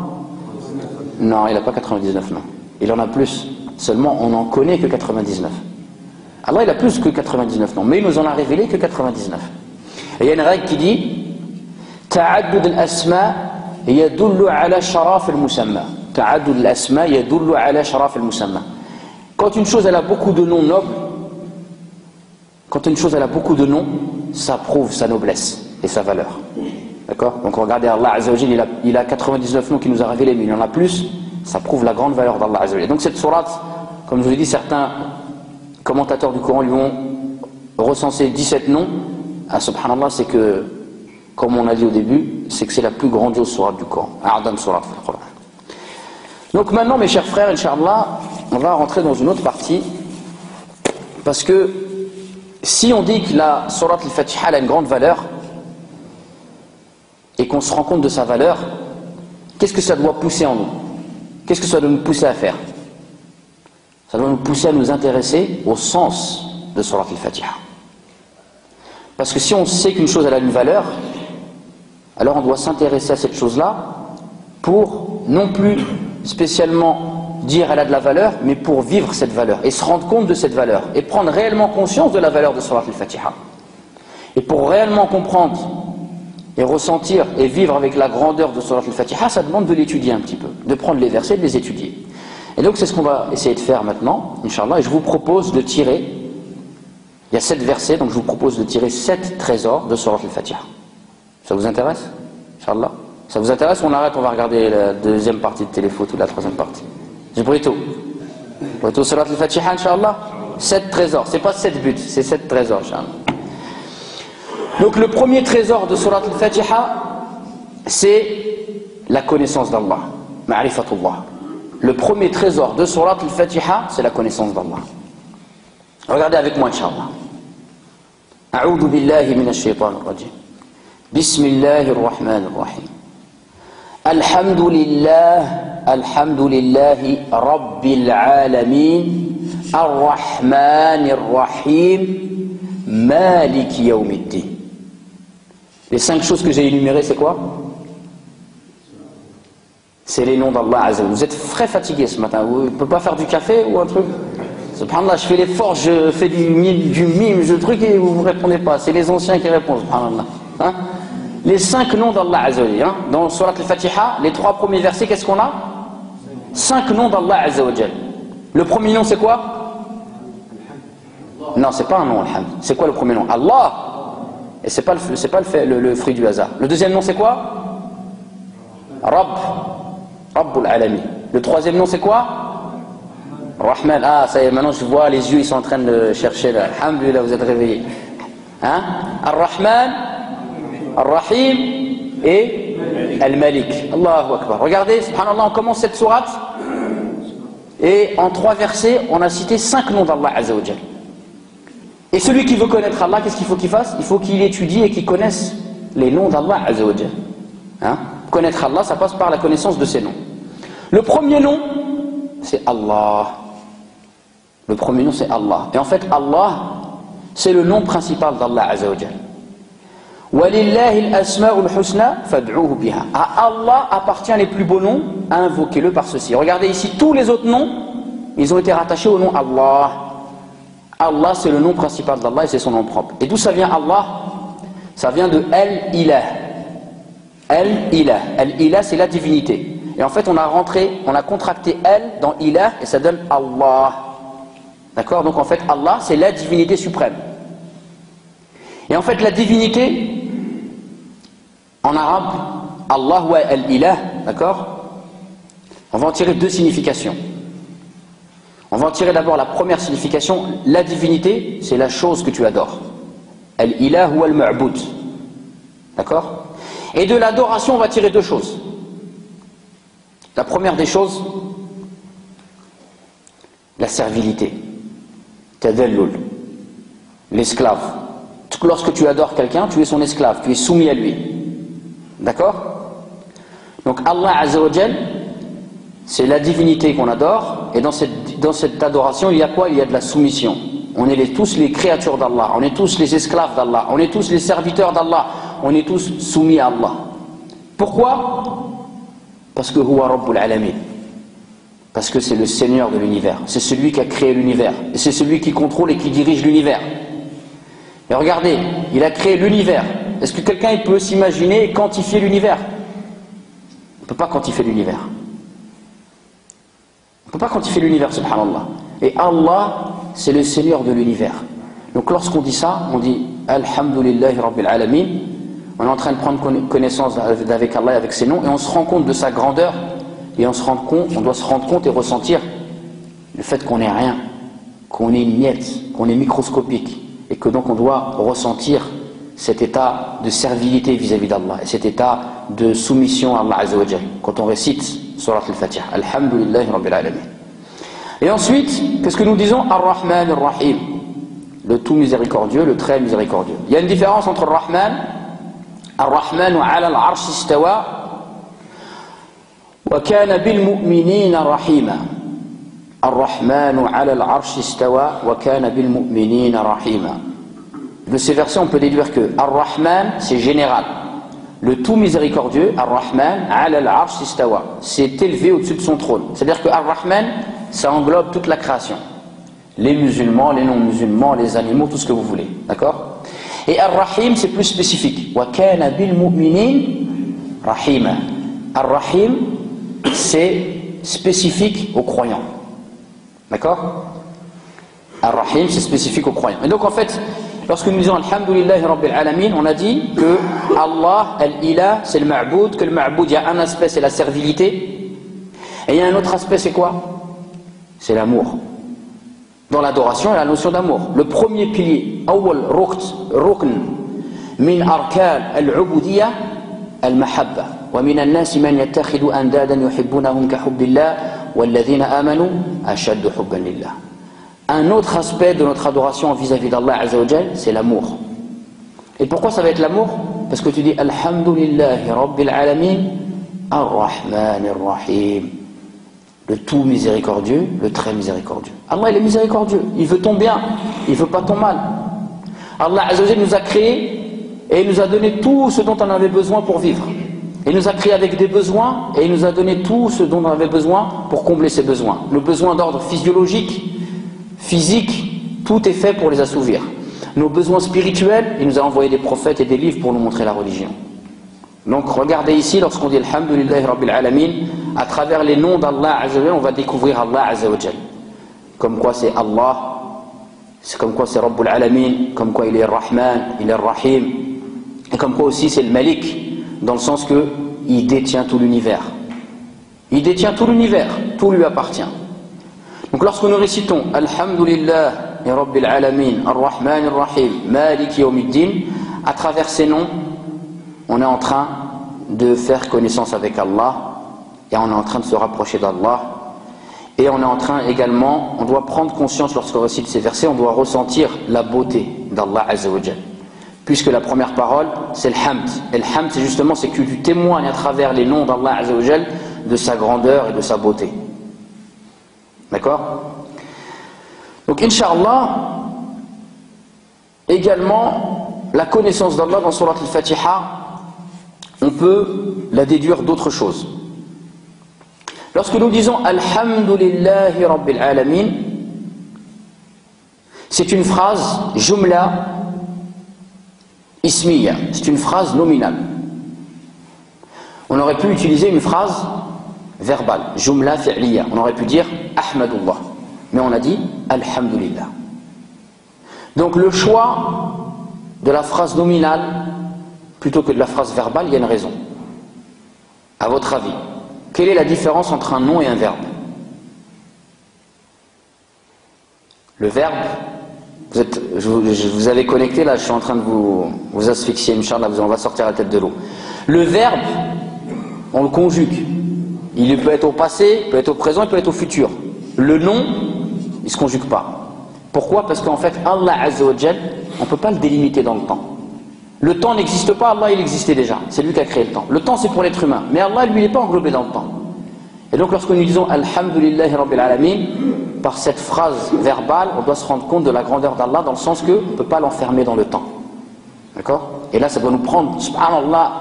Non, il n'a pas 99 noms. Il en a plus. Seulement on n'en connaît que 99. Allah il a plus que 99 noms, mais il nous en a révélé que 99. Et il y a une règle qui dit تعدد الأسماء يدل على شرف المسمى. تعدد الأسماء يدل على شرف المسمى. Quand une chose elle a beaucoup de noms nobles, quand une chose elle a beaucoup de noms, ça prouve sa noblesse et sa valeur. D'accord? Donc regardez, Allah Azza wa Jalla, il a 99 noms qu'il nous a révélés, mais il en a plus, ça prouve la grande valeur d'Allah Azza wa Jalla. Donc cette sourate, comme je vous l'ai dit, certains commentateurs du Coran lui ont recensé 17 noms. Ah, subhanallah, c'est que, comme on a dit au début, c'est que c'est la plus grandiose sourate du Coran. A'dam sourate fil Coran. Donc maintenant, mes chers frères, Inch'Allah, on va rentrer dans une autre partie, parce que si on dit que la sourate al-Fatiha a une grande valeur, et qu'on se rend compte de sa valeur, qu'est-ce que ça doit pousser en nous? Qu'est-ce que ça doit nous pousser à faire? Ça doit nous pousser à nous intéresser au sens de Surat al-Fatiha. Parce que si on sait qu'une chose elle a une valeur, alors on doit s'intéresser à cette chose-là pour non plus spécialement dire elle a de la valeur, mais pour vivre cette valeur et se rendre compte de cette valeur et prendre réellement conscience de la valeur de Surat al-Fatiha. Et pour réellement comprendre et ressentir et vivre avec la grandeur de Surat al-Fatiha, ça demande de l'étudier un petit peu, de prendre les versets et de les étudier. Et donc c'est ce qu'on va essayer de faire maintenant, Inch'Allah, et je vous propose de tirer, il y a 7 versets, donc je vous propose de tirer 7 trésors de Surat al-Fatiha. Ça vous intéresse? Inch'Allah. Ça vous intéresse? On arrête, on va regarder la deuxième partie de téléfoot ou la troisième partie. J'ai pris tout. Surat al-Fatiha, Inch'Allah. 7 trésors, c'est pas 7 buts, c'est 7 trésors, Inch'Allah. Donc le premier trésor de Surat al-Fatiha, c'est la connaissance d'Allah, ma'rifatullah. Le premier trésor de Surat al-Fatiha, c'est la connaissance d'Allah. Regardez avec moi, Inch'Allah. A'udhu billahi minash shaitanir rajim. Bismillahir rahmanir rahim. Alhamdulillahi rabbil alamin, ar-rahmanir rahim, maliki yawmiddin. Les 5 choses que j'ai énumérées, c'est quoi? C'est les noms d'Allah Azza wa Jalla. Vous êtes très fatigué ce matin. Vous ne pouvez pas faire du café ou un truc? Subhanallah, je fais l'effort, je fais du mime, je truc et vous ne répondez pas. C'est les anciens qui répondent. Subhanallah. Hein? Les 5 noms d'Allah Azza wa Jalla. Dans Surat al-Fatiha, les 3 premiers versets, qu'est-ce qu'on a? 5 noms d'Allah Azza wa Jalla. Le premier nom, c'est quoi? Non, c'est pas un nom, alhamd. C'est quoi le premier nom? Allah. Et c'est pas le fruit du hasard. Le deuxième nom, c'est quoi? Rabbul Alami. Le troisième nom, c'est quoi? Rahman. Ah, ça y est, maintenant je vois les yeux, ils sont en train de chercher là. Alhamdulillah, vous êtes réveillés. Hein? Ar-Rahman, Ar-Rahim et Al-Malik. Allahu Akbar. Regardez, subhanallah, on commence cette sourate Et en 3 versets, on a cité 5 noms d'Allah Azza wa Jal. Et celui qui veut connaître Allah, qu'est-ce qu'il faut qu'il fasse? Il faut qu'il étudie et qu'il connaisse les noms d'Allah Azza wa Jal. Hein? Connaître Allah, ça passe par la connaissance de ses noms. Le premier nom, c'est Allah. Le premier nom, c'est Allah. Et en fait, Allah, c'est le nom principal d'Allah Azza wa Jal. وَلِلَّهِ الْأَسْمَاءُ الْحُسْنَى فَادْعُوهُ بِهَا. À Allah appartient les plus beaux noms, invoquez-le par ceci. Regardez ici, tous les autres noms, ils ont été rattachés au nom Allah. Allah, c'est le nom principal d'Allah et c'est son nom propre. Et d'où ça vient Allah? Ça vient de Al-Ilah. Al-Ilah. Al-Ilah, c'est la divinité. Et en fait, on a contracté Al dans Ilah et ça donne Allah. D'accord? Donc en fait, Allah, c'est la divinité suprême. Et en fait, la divinité, en arabe, Allah ou Al-Ilah, d'accord? On va en tirer 2 significations. On va en tirer d'abord la première signification. La divinité, c'est la chose que tu adores. Al-Ilah ou Al-Ma'boud. D'accord? Et de l'adoration, on va tirer 2 choses. La première des choses, la servilité. Tadallul. L'esclave. Lorsque tu adores quelqu'un, tu es son esclave, tu es soumis à lui. D'accord? Donc Allah Azza wa Jal, c'est la divinité qu'on adore, et dans cette adoration, il y a quoi? Il y a de la soumission. On est tous les créatures d'Allah, on est tous les esclaves d'Allah, on est tous les serviteurs d'Allah, on est tous soumis à Allah. Pourquoi? Parce que Huwa Rabbul Alamin. Parce que c'est le Seigneur de l'univers, c'est celui qui a créé l'univers, et c'est celui qui contrôle et qui dirige l'univers. Et regardez, il a créé l'univers. Est-ce que quelqu'un peut s'imaginer et quantifier l'univers? On ne peut pas quantifier l'univers. On ne peut pas quantifier l'univers, subhanallah. Et Allah, c'est le Seigneur de l'univers. Donc lorsqu'on dit ça, on dit Alhamdulillahi Rabbil Alamin. On est en train de prendre connaissance avec Allah et avec ses noms, et on se rend compte de sa grandeur, et on doit se rendre compte et ressentir le fait qu'on n'est rien, qu'on est une miette, qu'on est microscopique. Et que donc on doit ressentir cet état de servilité vis-à-vis d'Allah et cet état de soumission à Allah Azza wa Jal quand on récite Surat al-Fatiha. Alhamdulillahi Rabbil Alamin. Et ensuite, qu'est-ce que nous disons? Ar-Rahman Ar-Rahim, le tout miséricordieux, le très miséricordieux. Il y a une différence entre Ar-Rahman, Ar-Rahman ala al-Arsh istawa wa kana bil mu'minina rahima. Ar-Rahmanu ala al-Arsh istawa wa kana bil mu'minina rahima. De ces versets, on peut déduire que Ar-Rahman, c'est général. Le tout miséricordieux, Ar-Rahman ala al-Arsh istawa, s'est élevé au-dessus de son trône. C'est-à-dire que Ar-Rahman, ça englobe toute la création. Les musulmans, les non-musulmans, les animaux, tout ce que vous voulez. D'accord? Et Ar-Rahim, c'est plus spécifique. Wa kana bil mu'minina rahima. Ar-Rahim, c'est spécifique aux croyants. D'accord? Ar-Rahim, c'est spécifique aux croyants. Et donc en fait, lorsque nous disons Alhamdulillahi Rabbil Alamin, on a dit que Allah, Al-Ilah, c'est le Ma'boud, que le Ma'boud, il y a un aspect, c'est la servilité, et il y a un autre aspect, c'est quoi? C'est l'amour. Dans l'adoration, il y a la notion d'amour. Le premier pilier, Awwal Rukn, min arkan al-ubudiyya al-mahabba. Wa min an-nas man yattakhidhu andadan yuhibbunahum ka hubbillah. Un autre aspect de notre adoration vis-à-vis d'Allah Azza wa Jal, c'est l'amour. Et pourquoi ça va être l'amour? Parce que tu dis Alhamdulillahi Rabbil Alamin, Ar-Rahman Ar-Rahim, le tout miséricordieux, le très miséricordieux. Allah, il est miséricordieux, il veut ton bien, il veut pas ton mal. Allah Azza wa Jal nous a créés et il nous a donné tout ce dont on avait besoin pour vivre. Il nous a créé avec des besoins et il nous a donné tout ce dont on avait besoin pour combler ces besoins. Le besoin d'ordre physiologique, physique, tout est fait pour les assouvir. Nos besoins spirituels, il nous a envoyé des prophètes et des livres pour nous montrer la religion. Donc regardez ici, lorsqu'on dit Alhamdulillahi Rabbil Alamin, à travers les noms d'Allah Azza wa Jal, on va découvrir Allah Azza wa Jal. Comme quoi c'est Allah, c'est comme quoi c'est Rabbul Alamin, comme quoi il est Rahman, il est Rahim, et comme quoi aussi c'est le Malik, dans le sens que il détient tout l'univers. Il détient tout l'univers, tout lui appartient. Donc lorsque nous récitons Alhamdulillah Rabbil Alamin, Ar-Rahman Ar-Rahim, Malik Yawmiddin, à travers ces noms, on est en train de faire connaissance avec Allah et on est en train de se rapprocher d'Allah. Et on est en train également, on doit prendre conscience lorsqu'on récite ces versets, on doit ressentir la beauté d'Allah Azza wa Jal. Puisque la première parole, c'est le hamd. Et le hamd, c'est justement, c'est que tu témoignes à travers les noms d'Allah Azza wa Jal de sa grandeur et de sa beauté. D'accord? Donc, Inch'Allah, également, la connaissance d'Allah dans Surat al-Fatiha, on peut la déduire d'autres choses. Lorsque nous disons Alhamdulillahi Rabbil Alamin, c'est une phrase jumla ismiya, c'est une phrase nominale. On aurait pu utiliser une phrase verbale, jumla fi'liya. On aurait pu dire Ahmadullah, mais on a dit Alhamdulillah. Donc le choix de la phrase nominale plutôt que de la phrase verbale, il y a une raison. À votre avis, quelle est la différence entre un nom et un verbe? Le verbe, je vous avais connecté, là je suis en train de vous asphyxier, Inch'Allah, on va sortir la tête de l'eau. Le verbe, on le conjugue. Il peut être au passé, il peut être au présent, il peut être au futur. Le nom, il ne se conjugue pas. Pourquoi? Parce qu'en fait, Allah Azza wa Jal, on ne peut pas le délimiter dans le temps. Le temps n'existe pas, Allah il existait déjà. C'est lui qui a créé le temps. Le temps c'est pour l'être humain. Mais Allah lui n'est pas englobé dans le temps. Et donc lorsque nous disons Alhamdulillahi Rabbil Alamin, par cette phrase verbale, on doit se rendre compte de la grandeur d'Allah dans le sens qu'on ne peut pas l'enfermer dans le temps. D'accord? Et là ça doit nous prendre, subhanallah,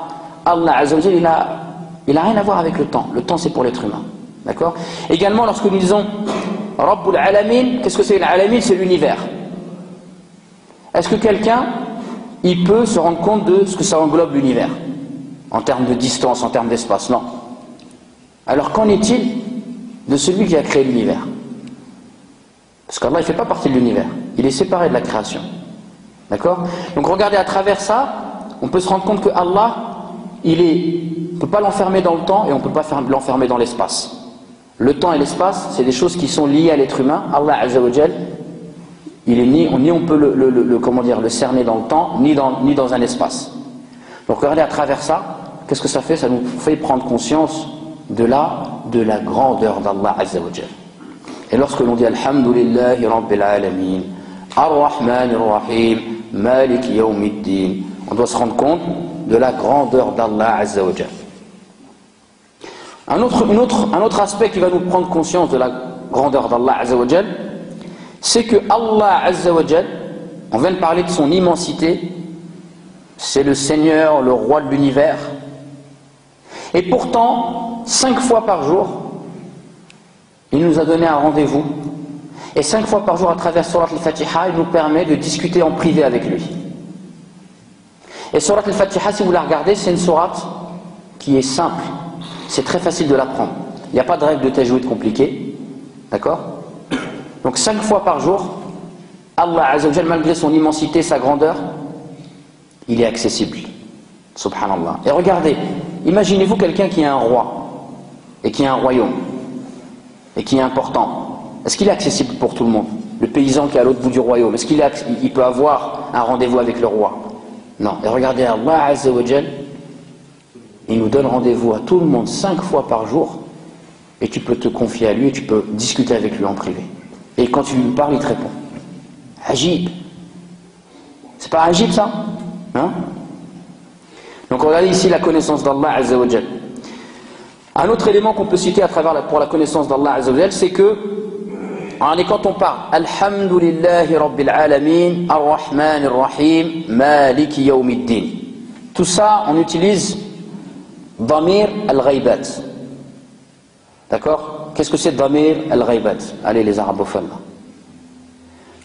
Allah Azza wa Jal, il a rien à voir avec le temps. Le temps c'est pour l'être humain. D'accord? Également lorsque nous disons Rabbul Alamin, qu'est-ce que c'est l'Alamin? C'est l'univers. Est-ce que quelqu'un il peut se rendre compte de ce que ça englobe l'univers, en termes de distance, en termes d'espace? Non. Alors qu'en est-il de celui qui a créé l'univers? Parce qu'Allah ne fait pas partie de l'univers, il est séparé de la création. D'accord? Donc regardez, à travers ça, on peut se rendre compte que Allah, on ne peut pas l'enfermer dans le temps et on ne peut pas l'enfermer dans l'espace. Le temps et l'espace, c'est des choses qui sont liées à l'être humain. Allah Azza wa Jal, il est ni on peut le cerner dans le temps, ni dans un espace. Donc regardez, à travers ça, qu'est-ce que ça fait? Ça nous fait prendre conscience de la grandeur d'Allah Azza wa Jal. Et lorsque l'on dit Alhamdulillahi Rabbil Alamin, Ar-Rahman Ar-Rahim, Malik Yawmiddin, on doit se rendre compte de la grandeur d'Allah Azza wa Jal. Un autre aspect qui va nous prendre conscience de la grandeur d'Allah Azza wa Jal, c'est que Allah Azza wa Jal, on vient de parler de son immensité, c'est le Seigneur, le roi de l'univers, et pourtant 5 fois par jour il nous a donné un rendez-vous, et 5 fois par jour à travers Surat al-Fatiha il nous permet de discuter en privé avec lui. Et Surat al-Fatiha, si vous la regardez, c'est une sourate qui est simple, c'est très facile de l'apprendre, il n'y a pas de règle de tajwid compliquée, d'accord? Donc 5 fois par jour, Allah Azza wa Jal, malgré son immensité, sa grandeur, il est accessible. Subhanallah. Et regardez, imaginez-vous quelqu'un qui est un roi, et qui a un royaume, et qui est important. Est-ce qu'il est accessible pour tout le monde? Le paysan qui est à l'autre bout du royaume, est-ce qu'il peut avoir un rendez-vous avec le roi? Non. Et regardez, Allah Azza wa Jal, il nous donne rendez-vous à tout le monde 5 fois par jour, et tu peux te confier à lui, et tu peux discuter avec lui en privé. Et quand tu lui parles, il te répond. Ajib. C'est pas ajib ça? Hein? Donc regardez ici la connaissance d'Allah Azza wa Jal. Un autre élément qu'on peut citer pour la connaissance d'Allah Azza wa Jal, c'est que quand on parle Alhamdulillahi Rabbil Alamin, Ar-Rahman Ar-Rahim, Maliki Yawmiddin. Tout ça, on utilise Damir al-Ghaibat. D'accord? Qu'est-ce que c'est Damir al-Ghaibat? Allez les arabophones là.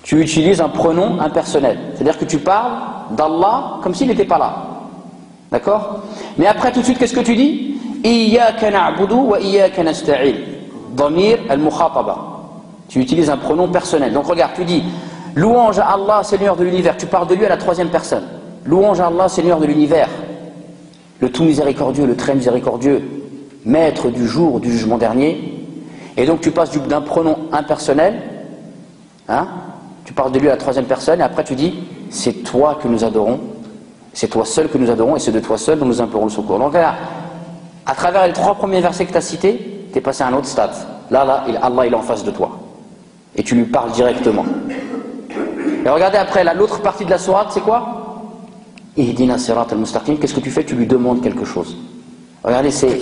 Tu utilises un pronom impersonnel. C'est-à-dire que tu parles d'Allah comme s'il n'était pas là. D'accord? Mais après tout de suite, qu'est-ce que tu dis? Iyyaka na'budu wa iyyaka nasta'in. Damir al-Mukhataba. Tu utilises un pronom personnel. Donc regarde, tu dis louange à Allah, Seigneur de l'univers. Tu parles de lui à la 3e personne. Louange à Allah, Seigneur de l'univers. Le tout miséricordieux, le très miséricordieux, maître du jour du jugement dernier. Et donc tu passes d'un pronom impersonnel, hein, tu parles de lui à la 3e personne, et après tu dis, c'est toi que nous adorons, c'est toi seul que nous adorons, et c'est de toi seul dont nous implorons le secours. Donc là, à travers les 3 premiers versets que tu as cités, tu es passé à un autre stade. Là, Allah il est en face de toi. Et tu lui parles directement. Et regardez après, l'autre partie de la sourate, c'est quoi? Ihdina sirat al-mustaqim. Qu'est-ce que tu fais? Tu lui demandes quelque chose. Regardez, c'est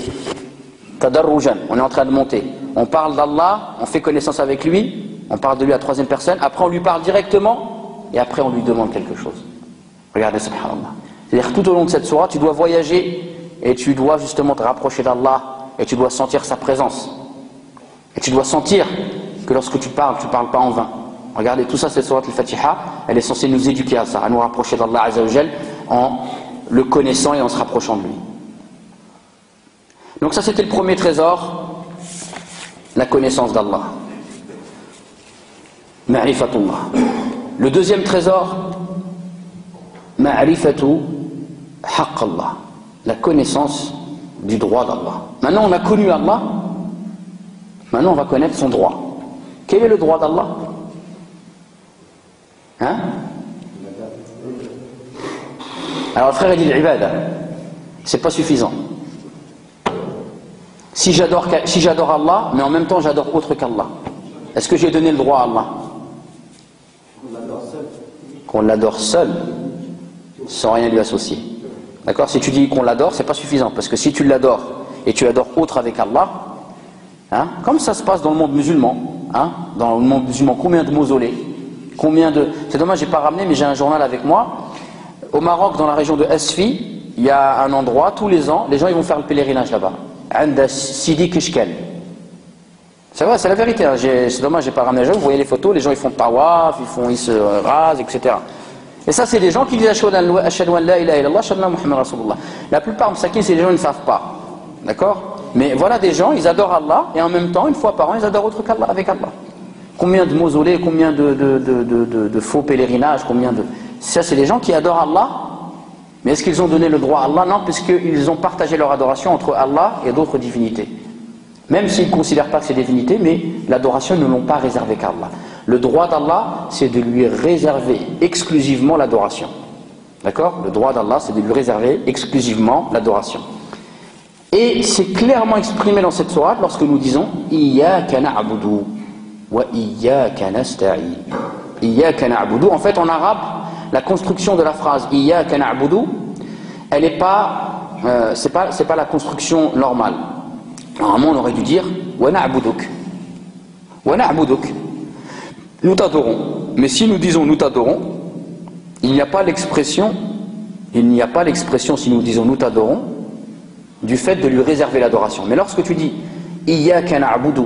tadarrujan, on est en train de monter. On parle d'Allah, on fait connaissance avec lui, on parle de lui à troisième personne, après on lui parle directement, et après on lui demande quelque chose. Regardez, subhanallah. C'est-à-dire que tout au long de cette sourate, tu dois voyager, et tu dois justement te rapprocher d'Allah, et tu dois sentir sa présence. Et tu dois sentir que lorsque tu parles pas en vain. Regardez, tout ça, cette sourate al-Fatiha, elle est censée nous éduquer à ça, à nous rapprocher d'Allah Azza wa Jal, en le connaissant et en se rapprochant de lui. Donc ça, c'était le premier trésor, la connaissance d'Allah. Ma'rifatullah. Le deuxième trésor, ma'rifatu haqq Allah, la connaissance du droit d'Allah. Maintenant, on a connu Allah, maintenant on va connaître son droit. Quel est le droit d'Allah? Hein? Alors le frère a dit l'ibada, c'est pas suffisant. Si j'adore Allah, mais en même temps j'adore autre qu'Allah, est-ce que j'ai donné le droit à Allah? Qu'on l'adore seul, sans rien lui associer. D'accord? Si tu dis qu'on l'adore, c'est pas suffisant, parce que si tu l'adores et tu adores autre avec Allah, hein, comme ça se passe dans le monde musulman, hein, dans le monde musulman, combien de mausolées, c'est dommage, j'ai pas ramené, mais j'ai un journal avec moi. Au Maroc, dans la région de Asfi, il y a un endroit, tous les ans, les gens ils vont faire le pèlerinage là-bas. Anda Sidi Kishkel. C'est vrai, c'est la vérité. Hein. C'est dommage, j'ai pas ramené un jour. Vous voyez les photos, les gens ils font tawaf, ils se rasent, etc. Et ça, c'est des gens qui disent Ashhadu an la ilaha illallah, ashhadu anna Muhammad rasulullah. La plupart de c'est des gens qui ne savent pas. D'accord? Mais voilà des gens, ils adorent Allah, et en même temps, une fois par an, ils adorent autre qu'Allah, avec Allah. Combien de mausolées, combien de faux pèlerinages, Ça, c'est des gens qui adorent Allah. Mais est-ce qu'ils ont donné le droit à Allah? Non, puisqu'ils ont partagé leur adoration entre Allah et d'autres divinités. Même s'ils ne considèrent pas que c'est des divinités, mais l'adoration ne l'ont pas réservé qu'à Allah. Le droit d'Allah, c'est de lui réserver exclusivement l'adoration. D'accord? Le droit d'Allah, c'est de lui réserver exclusivement l'adoration. Et c'est clairement exprimé dans cette sourate lorsque nous disons Iyyaka na'budu wa iyyaka nasta'in. Iyyaka na'budu. En fait, en arabe, la construction de la phrase Iyyaka na'budu, elle n'est pas, c'est pas la construction normale. Normalement, on aurait dû dire Wa na'buduk. Wa na'buduk. Nous t'adorons. Mais si nous disons nous t'adorons, il n'y a pas l'expression, si nous disons nous t'adorons, du fait de lui réserver l'adoration. Mais lorsque tu dis Iyyaka na'budu,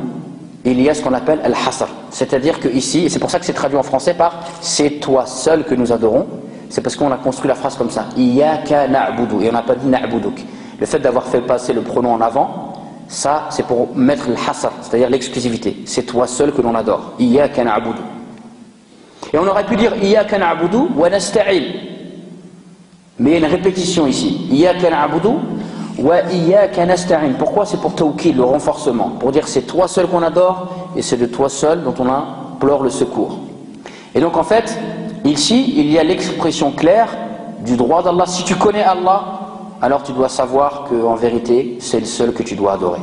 il y a ce qu'on appelle al-hasr. C'est-à-dire que ici, et c'est pour ça que c'est traduit en français par c'est toi seul que nous adorons, c'est parce qu'on a construit la phrase comme ça. Iyyaka na'budu. Et on n'a pas dit na'buduk. Le fait d'avoir fait passer le pronom en avant, ça c'est pour mettre le hasr, c'est-à-dire l'exclusivité. C'est toi seul que l'on adore. Iyyaka na'budu. Et on aurait pu dire Iyyaka na'budu wa nasta'in. Mais il y a une répétition ici. Iyyaka na'budu wa iyyaka nasta'in. Pourquoi? C'est pour tawkid, le renforcement. Pour dire c'est toi seul qu'on adore et c'est de toi seul dont on implore le secours. Et donc en fait, ici, il y a l'expression claire du droit d'Allah. Si tu connais Allah, alors tu dois savoir qu'en vérité, c'est le seul que tu dois adorer.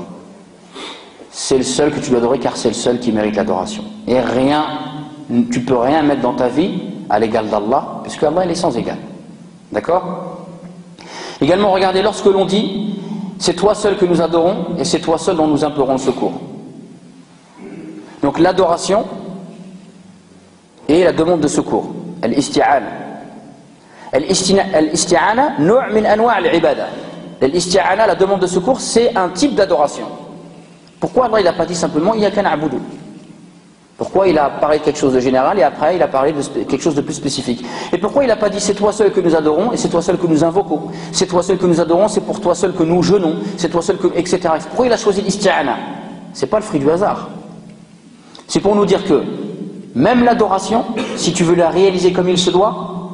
C'est le seul que tu dois adorer car c'est le seul qui mérite l'adoration. Et rien, tu peux rien mettre dans ta vie à l'égal d'Allah, puisque Allah il est sans égal. D'accord? Également, regardez, lorsque l'on dit c'est toi seul que nous adorons et c'est toi seul dont nous implorons le secours. Donc l'adoration et la demande de secours. Al-isti'ana. Al-isti'ana, nou' min anwa' al-ibada. Al-isti'ana, la demande de secours, c'est un type d'adoration. Pourquoi Allah il n'a pas dit simplement Iyyaka na'budu? Pourquoi il a parlé de quelque chose de général et après il a parlé de quelque chose de plus spécifique? Et pourquoi il n'a pas dit c'est toi seul que nous adorons et c'est toi seul que nous invoquons? C'est toi seul que nous adorons, c'est pour toi seul que nous jeûnons, c'est toi seul que... etc. Pourquoi il a choisi l'isti'ana? C'est pas le fruit du hasard. C'est pour nous dire que même l'adoration, si tu veux la réaliser comme il se doit,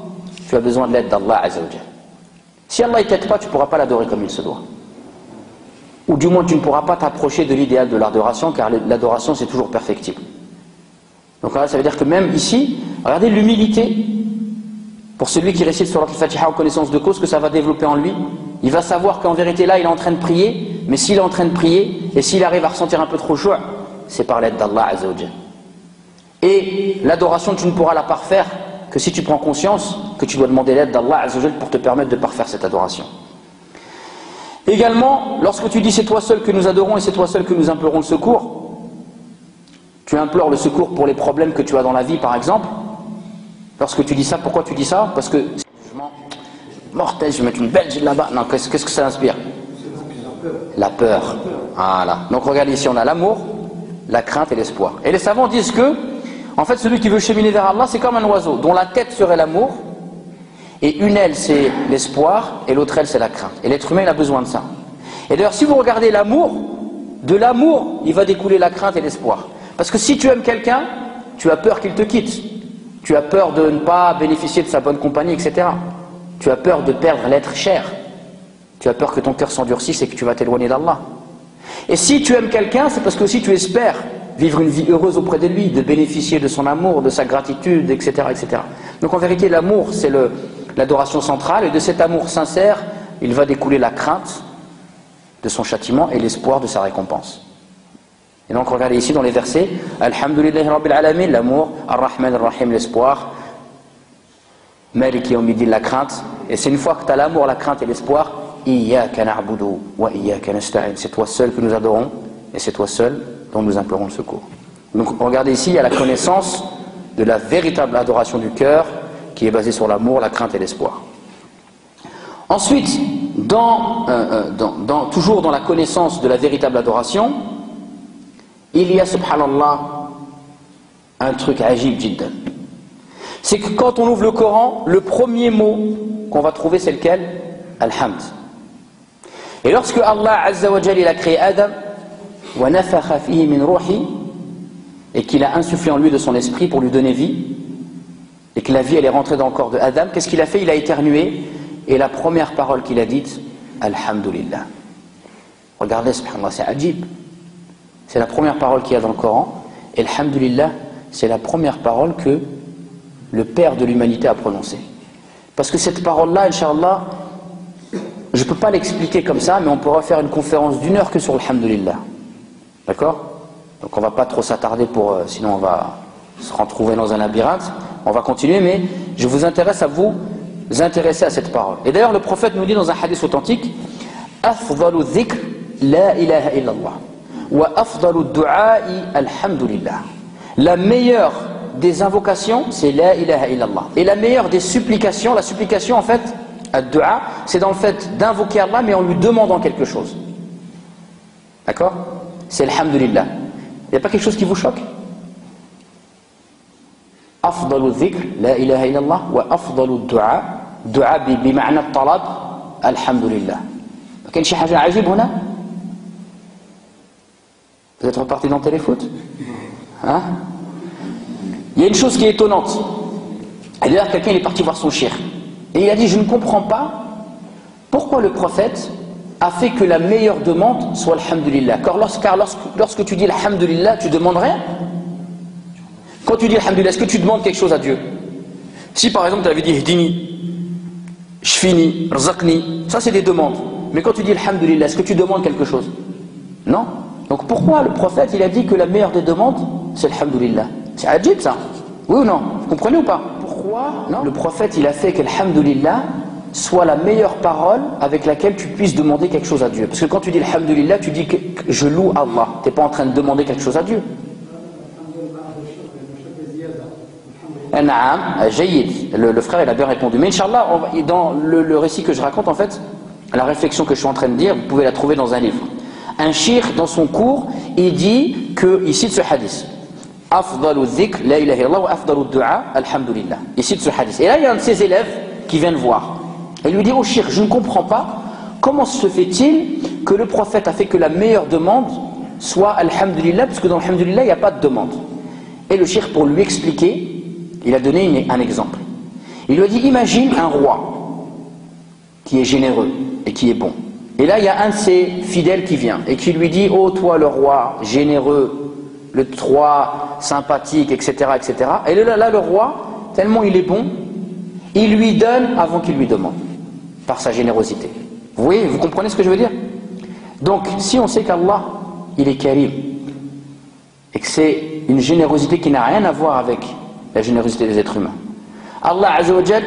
tu as besoin de l'aide d'Allah Azza wa Jal. Si Allah ne t'aide pas, tu ne pourras pas l'adorer comme il se doit. Ou du moins tu ne pourras pas t'approcher de l'idéal de l'adoration, car l'adoration c'est toujours perfectible. Donc là, ça veut dire que même ici, regardez l'humilité pour celui qui récite sur Al-Fatiha en connaissance de cause, que ça va développer en lui. Il va savoir qu'en vérité là il est en train de prier, mais s'il est en train de prier et s'il arrive à ressentir un peu trop chaud, c'est par l'aide d'Allah Azza wa Jal. Et l'adoration, tu ne pourras la parfaire que si tu prends conscience que tu dois demander l'aide d'Allah Azza wa Jal pour te permettre de parfaire cette adoration. Également, lorsque tu dis c'est toi seul que nous adorons et c'est toi seul que nous implorons le secours, tu implores le secours pour les problèmes que tu as dans la vie par exemple. Lorsque tu dis ça, pourquoi tu dis ça? Parce que mortel, je vais mettre une belge là-bas. Non, qu'est-ce que ça inspire? La peur. Voilà. Donc regardez ici, on a l'amour, la crainte et l'espoir. Et les savants disent que, en fait, celui qui veut cheminer vers Allah, c'est comme un oiseau, dont la tête serait l'amour, et une aile c'est l'espoir, et l'autre aile c'est la crainte. Et l'être humain, il a besoin de ça. Et d'ailleurs, si vous regardez l'amour, de l'amour, il va découler la crainte et l'espoir. Parce que si tu aimes quelqu'un, tu as peur qu'il te quitte. Tu as peur de ne pas bénéficier de sa bonne compagnie, etc. Tu as peur de perdre l'être cher. Tu as peur que ton cœur s'endurcisse et que tu vas t'éloigner d'Allah. Et si tu aimes quelqu'un, c'est parce que aussi tu espères vivre une vie heureuse auprès de lui, de bénéficier de son amour, de sa gratitude, etc. etc. Donc en vérité, l'amour, c'est l'adoration centrale, et de cet amour sincère, il va découler la crainte de son châtiment et l'espoir de sa récompense. Et donc regardez ici dans les versets, Alhamdulillahi Rabbil Alamin, l'amour, Ar-Rahman Ar-Rahim, l'espoir, Malik Yawmiddin, la crainte. Et c'est une fois que tu as l'amour, la crainte et l'espoir, Iyyaka na'budu wa iyyaka nasta'in, c'est toi seul que nous adorons et c'est toi seul dont nous implorons le secours. Donc regardez ici, il y a la connaissance de la véritable adoration du cœur qui est basée sur l'amour, la crainte et l'espoir. Ensuite, toujours dans la connaissance de la véritable adoration, il y a, subhanallah, un truc ajib jiddan. C'est que quand on ouvre le Coran, le premier mot qu'on va trouver, c'est lequel? Alhamd. Et lorsque Allah Azza wa Jal, il a créé Adam, wa nafakha fihi min ruhi, et qu'il a insufflé en lui de son esprit pour lui donner vie, et que la vie elle est rentrée dans le corps de Adam, qu'est-ce qu'il a fait? Il a éternué, et la première parole qu'il a dite, Alhamdulillah. Regardez, subhanallah, c'est ajib. C'est la première parole qu'il y a dans le Coran, et Alhamdulillah, c'est la première parole que le Père de l'humanité a prononcée. Parce que cette parole-là, Inch'Allah, je ne peux pas l'expliquer comme ça, mais on pourra faire une conférence d'1 heure que sur Alhamdulillah. D'accord? Donc on ne va pas trop s'attarder sinon on va se retrouver dans un labyrinthe. On va continuer, mais je vous intéresse à vous intéresser à cette parole. Et d'ailleurs, le prophète nous dit dans un hadith authentique, Afdalu dhikr la ilaha illallah. Wa afdalu du'a'i alhamdulillah. La meilleure des invocations, c'est la ilaha illallah. Et la meilleure des supplications, la supplication en fait, ad-du'a, c'est dans le fait d'invoquer Allah, mais en lui demandant quelque chose. D'accord? C'est alhamdulillah. Il n'y a pas quelque chose qui vous choque? Afdalu dhikr, la ilaha illallah, wa afdalu du'a, du'a bima'na talab, alhamdulillah. Quel شيء حاجة عجيب هنا? Vous êtes reparti dans le téléfoot? Hein? Il y a une chose qui est étonnante. Et d'ailleurs, quelqu'un est parti voir son cheikh. Et il a dit, je ne comprends pas pourquoi le prophète a fait que la meilleure demande soit alhamdulillah. Car lorsque tu dis alhamdulillah, tu demandes rien. Quand tu dis alhamdulillah, est-ce que tu demandes quelque chose à Dieu? Si par exemple tu avais dit hdini, shfini, rzaqni, ça c'est des demandes. Mais quand tu dis alhamdulillah, est-ce que tu demandes quelque chose? Non. Donc pourquoi le prophète il a dit que la meilleure des demandes c'est alhamdulillah? C'est ajib ça. Oui ou non? Vous comprenez ou pas? Pourquoi non? Le prophète il a fait que alhamdulillah soit la meilleure parole avec laquelle tu puisses demander quelque chose à Dieu. Parce que quand tu dis alhamdulillah, tu dis que je loue Allah. Tu n'es pas en train de demander quelque chose à Dieu. Le frère il a bien répondu. Mais Inch'Allah, dans le récit que je raconte en fait, la réflexion que je suis en train de dire, vous pouvez la trouver dans un livre. Un cheikh dans son cours, il dit il cite ce hadith. Afdalu dhikr, la ilaha illallah, wa afdalu du'a, alhamdulillah. Il cite ce hadith. Et là, il y a un de ses élèves qui vient le voir. Et lui dit, oh cheikh, je ne comprends pas, comment se fait-il que le prophète a fait que la meilleure demande soit alhamdulillah, parce que dans alhamdulillah, il n'y a pas de demande. Et le cheikh, pour lui expliquer, il a donné un exemple. Il lui a dit, imagine un roi qui est généreux et qui est bon. Et là, il y a un de ses fidèles qui vient et qui lui dit, oh toi le roi généreux, le roi sympathique, etc., etc. Et là, le roi, tellement il est bon, il lui donne avant qu'il lui demande, par sa générosité. Vous voyez, vous comprenez ce que je veux dire? Donc, si on sait qu'Allah, il est karim, et que c'est une générosité qui n'a rien à voir avec la générosité des êtres humains. Allah Azza wa Jal,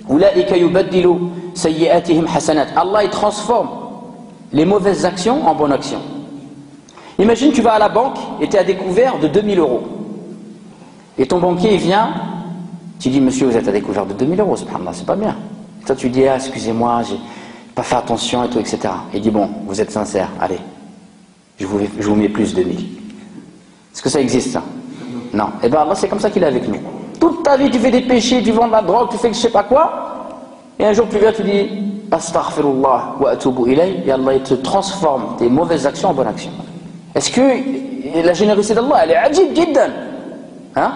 Ulaika yubaddilu sayyi'atihim hasanat. Allah il transforme les mauvaises actions en bonnes actions. Imagine tu vas à la banque et tu es à découvert de 2000 €. Et ton banquier il vient, tu dis monsieur vous êtes à découvert de 2000 €, subhanallah, c'est pas bien. Toi tu dis ah excusez-moi, j'ai pas fait attention et tout, etc. Il dit bon, vous êtes sincère, allez, je vous mets plus de 1000. Est-ce que ça existe ça? Non. Et bien Allah c'est comme ça qu'il est avec nous. Toute ta vie tu fais des péchés, tu vends de la drogue, tu fais je sais pas quoi, et un jour tu viens tu dis astaghfirullah wa atubu ilay, et Allah il te transforme tes mauvaises actions en bonnes actions. Est-ce que la générosité d'Allah elle est ajib jiddan, hein?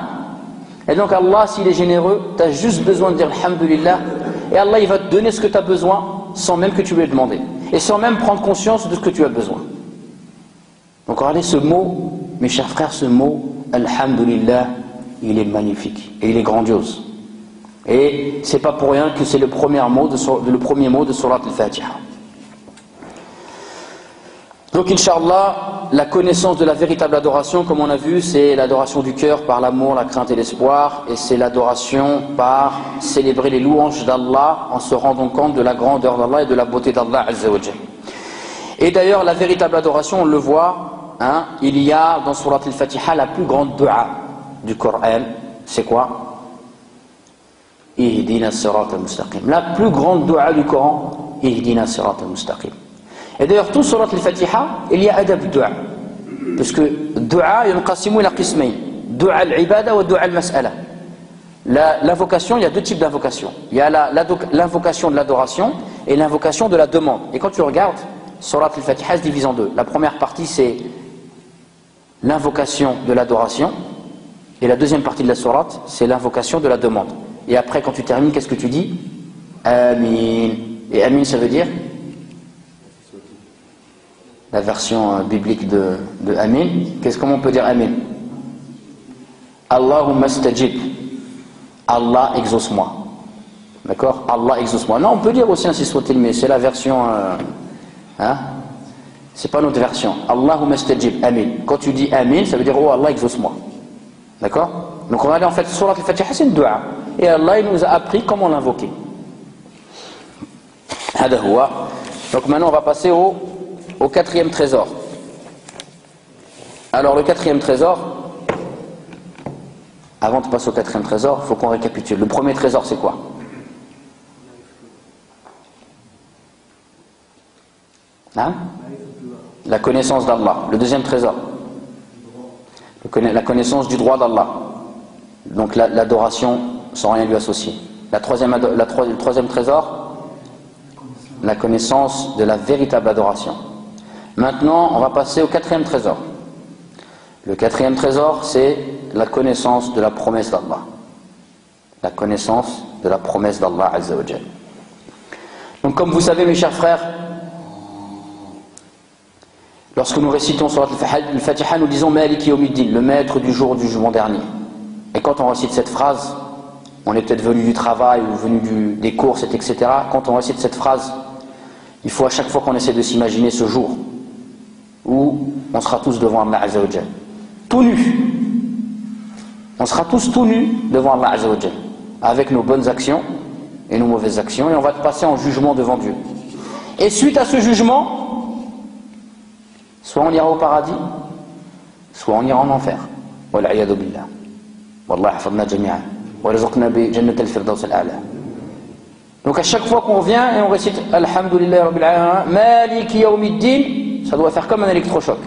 Et donc Allah s'il est généreux, tu as juste besoin de dire alhamdulillah, et Allah il va te donner ce que tu as besoin sans même que tu lui aies demandé, et sans même prendre conscience de ce que tu as besoin. Donc regardez ce mot, mes chers frères, ce mot alhamdulillah, il est magnifique et il est grandiose. Et c'est pas pour rien que c'est le premier mot de Surat al-Fatiha. Donc Inch'Allah, la connaissance de la véritable adoration, comme on a vu, c'est l'adoration du cœur par l'amour, la crainte et l'espoir, et c'est l'adoration par célébrer les louanges d'Allah en se rendant compte de la grandeur d'Allah et de la beauté d'Allah Azza wa Jal. Et d'ailleurs, la véritable adoration, on le voit, hein, il y a dans Surat al-Fatiha la plus grande dua du Coran, c'est quoi? Ihdina sirat al-mustaqim. La plus grande dua du Coran, Ihdina sirat al-mustaqim. Et d'ailleurs, tout Surat al-Fatiha, il y a adab dua. Parce que dua, yunqasimu ila qismayn. Dua al-ibada wa dua al-mas'ala. L'invocation, il y a deux types d'invocation. Il y a l'invocation de l'adoration et l'invocation de la demande. Et quand tu regardes, Surat al-Fatiha se divise en deux. La première partie, c'est l'invocation de l'adoration. Et la deuxième partie de la sourate, c'est l'invocation de la demande. Et après, quand tu termines, qu'est-ce que tu dis? Amin. Et Amin, ça veut dire? La version biblique de Amin. Comment on peut dire Amin? Allahumma stajib. Allah exauce-moi. D'accord? Allah exauce-moi. Non, on peut dire aussi ainsi soit-il, mais c'est la version... hein? C'est pas notre version. Allahumma stajib. Amin. Quand tu dis Amin, ça veut dire oh Allah exauce-moi. D'accord? Donc regardez en fait, Surat al-Fatiha c'est une dua. Et Allah il nous a appris comment l'invoquer. Donc maintenant on va passer au quatrième trésor. Alors le quatrième trésor, avant de passer au quatrième trésor, il faut qu'on récapitule. Le premier trésor c'est quoi? Hein? La connaissance d'Allah. Le deuxième trésor, la connaissance du droit d'Allah, donc l'adoration sans rien lui associer. Le troisième trésor, la connaissance de la véritable adoration. Maintenant on va passer au quatrième trésor. Le quatrième trésor c'est la connaissance de la promesse d'Allah, la connaissance de la promesse d'Allah Azza wa Jal. Donc comme vous savez mes chers frères, lorsque nous récitons Surat al-Fatiha, nous disons Maliki Yawmiddin, le maître du jour du jugement dernier. Et quand on récite cette phrase, on est peut-être venu du travail ou venu des courses, etc. Quand on récite cette phrase, il faut à chaque fois qu'on essaie de s'imaginer ce jour où on sera tous devant Allah Azza wa Jal, tout nus. On sera tous tout nus devant Allah Azza wa Jal, avec nos bonnes actions et nos mauvaises actions, et on va passer en jugement devant Dieu. Et suite à ce jugement, soit on ira au paradis, soit on ira en enfer. Wal'iyadu billah. Wallah hafadna jami'an. Wa rizqna bi jannat al-firdaws al-a'la. Donc à chaque fois qu'on vient et on récite Alhamdulillah Rabbil Alamin, Maliki Yawmiddin, ça doit faire comme un électrochoc.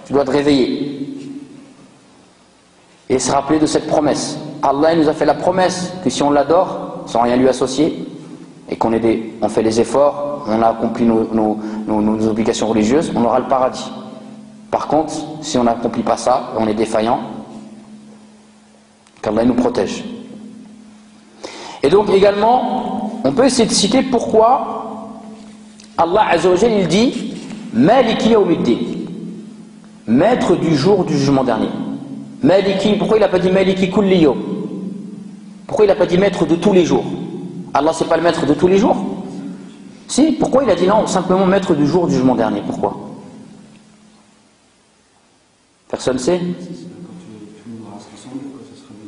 Tu dois te réveiller et se rappeler de cette promesse. Allah nous a fait la promesse que si on l'adore, sans rien lui associer, et on fait les efforts, on a accompli nos obligations religieuses, on aura le paradis. Par contre, si on n'accomplit pas ça, on est défaillant, qu'Allah nous protège. Et donc également, on peut essayer de citer pourquoi Allah Azza wa Jal il dit Maliki Yawmiddin, maître du jour du jugement dernier. Maliki, pourquoi il n'a pas dit Maliki Kulli Yawm? Pourquoi il n'a pas dit maître de tous les jours? Allah c'est pas le maître de tous les jours? Si, pourquoi il a dit non, simplement maître du jour du jugement dernier? Pourquoi? Personne ne sait? Quand tout le monde va se rassembler, ce sera du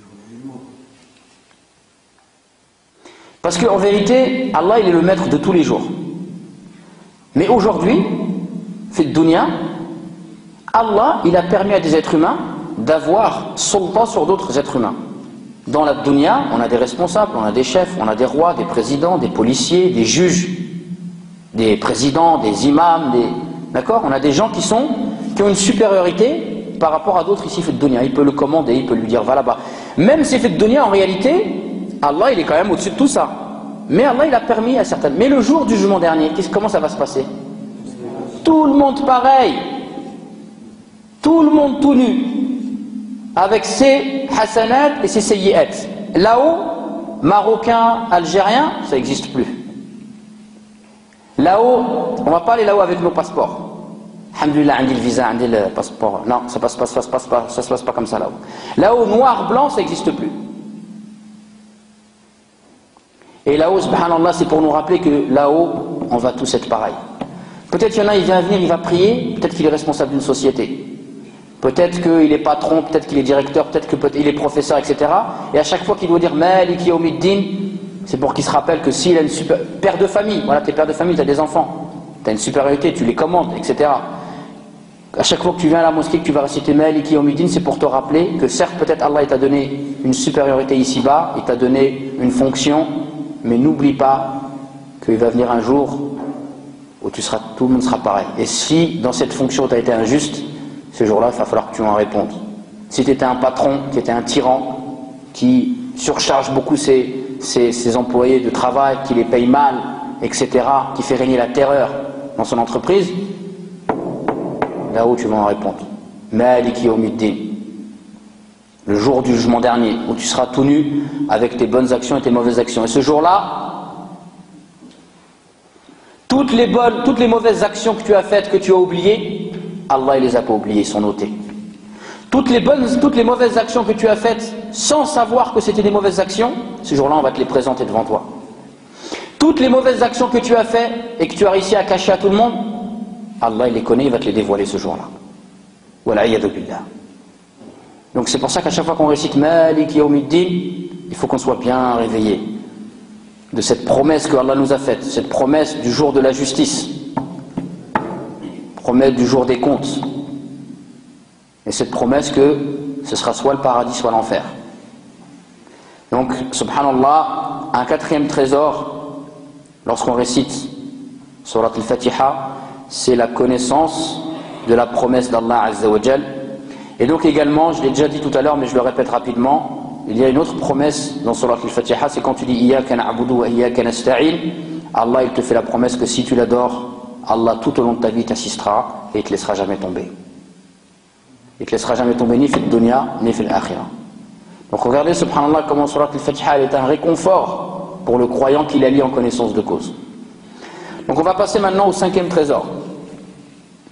renouvellement. Parce qu'en vérité, Allah il est le maître de tous les jours. Mais aujourd'hui, fait dunya, Allah il a permis à des êtres humains d'avoir sultan sur d'autres êtres humains. Dans la dunya, on a des responsables, on a des chefs, on a des rois, des présidents, des policiers, des juges, des présidents, des imams, d'accord? On a des gens qui ont une supériorité par rapport à d'autres ici fait dunya. Il peut le commander, il peut lui dire va là-bas. Même si fait dunya, en réalité, Allah il est quand même au-dessus de tout ça. Mais Allah il a permis à certaines. Mais le jour du jugement dernier, comment ça va se passer? Tout le monde pareil, tout le monde tout nu, avec ses hasanat et ses sayyi'at. Là-haut, Marocains, Algériens, ça n'existe plus. Là-haut, on va pas aller là-haut avec nos passeports. Alhamdulillah, on dit le visa, on dit le passeport. Non, ça se passe pas comme ça là-haut. Là-haut, noir, blanc, ça n'existe plus. Et là-haut, subhanallah, c'est pour nous rappeler que là-haut, on va tous être pareil. Peut-être qu'il y en a, il vient venir, il va prier, peut-être qu'il est responsable d'une société. Peut-être qu'il est patron, peut-être qu'il est directeur, peut-être qu'il est professeur, etc. Et à chaque fois qu'il doit dire Maliki Yawmiddin, c'est pour qu'il se rappelle que s'il a une père de famille, voilà, t'es père de famille, t'as des enfants, t'as une supériorité, tu les commandes, etc. À chaque fois que tu viens à la mosquée, que tu vas réciter Maliki Yawmiddin, c'est pour te rappeler que certes, peut-être Allah t'a donné une supériorité ici-bas, il t'a donné une fonction, mais n'oublie pas qu'il va venir un jour où tout le monde sera pareil. Et si dans cette fonction tu as été injuste, ce jour-là, il va falloir que tu en répondes. Si tu étais un patron, qui était un tyran, qui surcharge beaucoup ses employés de travail, qui les paye mal, etc., qui fait régner la terreur dans son entreprise, là-haut tu vas en répondre. Maliki Yawmiddin, le jour du jugement dernier, où tu seras tout nu avec tes bonnes actions et tes mauvaises actions. Et ce jour-là, toutes les mauvaises actions que tu as faites, que tu as oubliées, Allah il les a pas oubliées, ils sont notés. Toutes les mauvaises actions que tu as faites sans savoir que c'était des mauvaises actions, ce jour-là on va te les présenter devant toi. Toutes les mauvaises actions que tu as faites et que tu as réussi à cacher à tout le monde, Allah il les connaît, il va te les dévoiler ce jour-là. Wal'iyadu billah. Donc c'est pour ça qu'à chaque fois qu'on récite Malik Yawmiddin, il faut qu'on soit bien réveillé de cette promesse que Allah nous a faite, cette promesse du jour de la justice, promesse du jour des comptes, et cette promesse que ce sera soit le paradis soit l'enfer. Donc subhanallah, un quatrième trésor lorsqu'on récite surat al-Fatiha, c'est la connaissance de la promesse d'Allah Azza wa Jal. Et donc également, je l'ai déjà dit tout à l'heure mais je le répète rapidement, il y a une autre promesse dans surat al-Fatiha, c'est quand tu dis Iyyaka na'budu wa iyyaka nasta'in, Allah il te fait la promesse que si tu l'adores, Allah tout au long de ta vie t'assistera et il te laissera jamais tomber. Il te laissera jamais tomber ni fil dunya ni fil akhirah. Donc regardez subhanallah comment surat al-Fatiha est un réconfort pour le croyant qui la lit en connaissance de cause. Donc on va passer maintenant au cinquième trésor.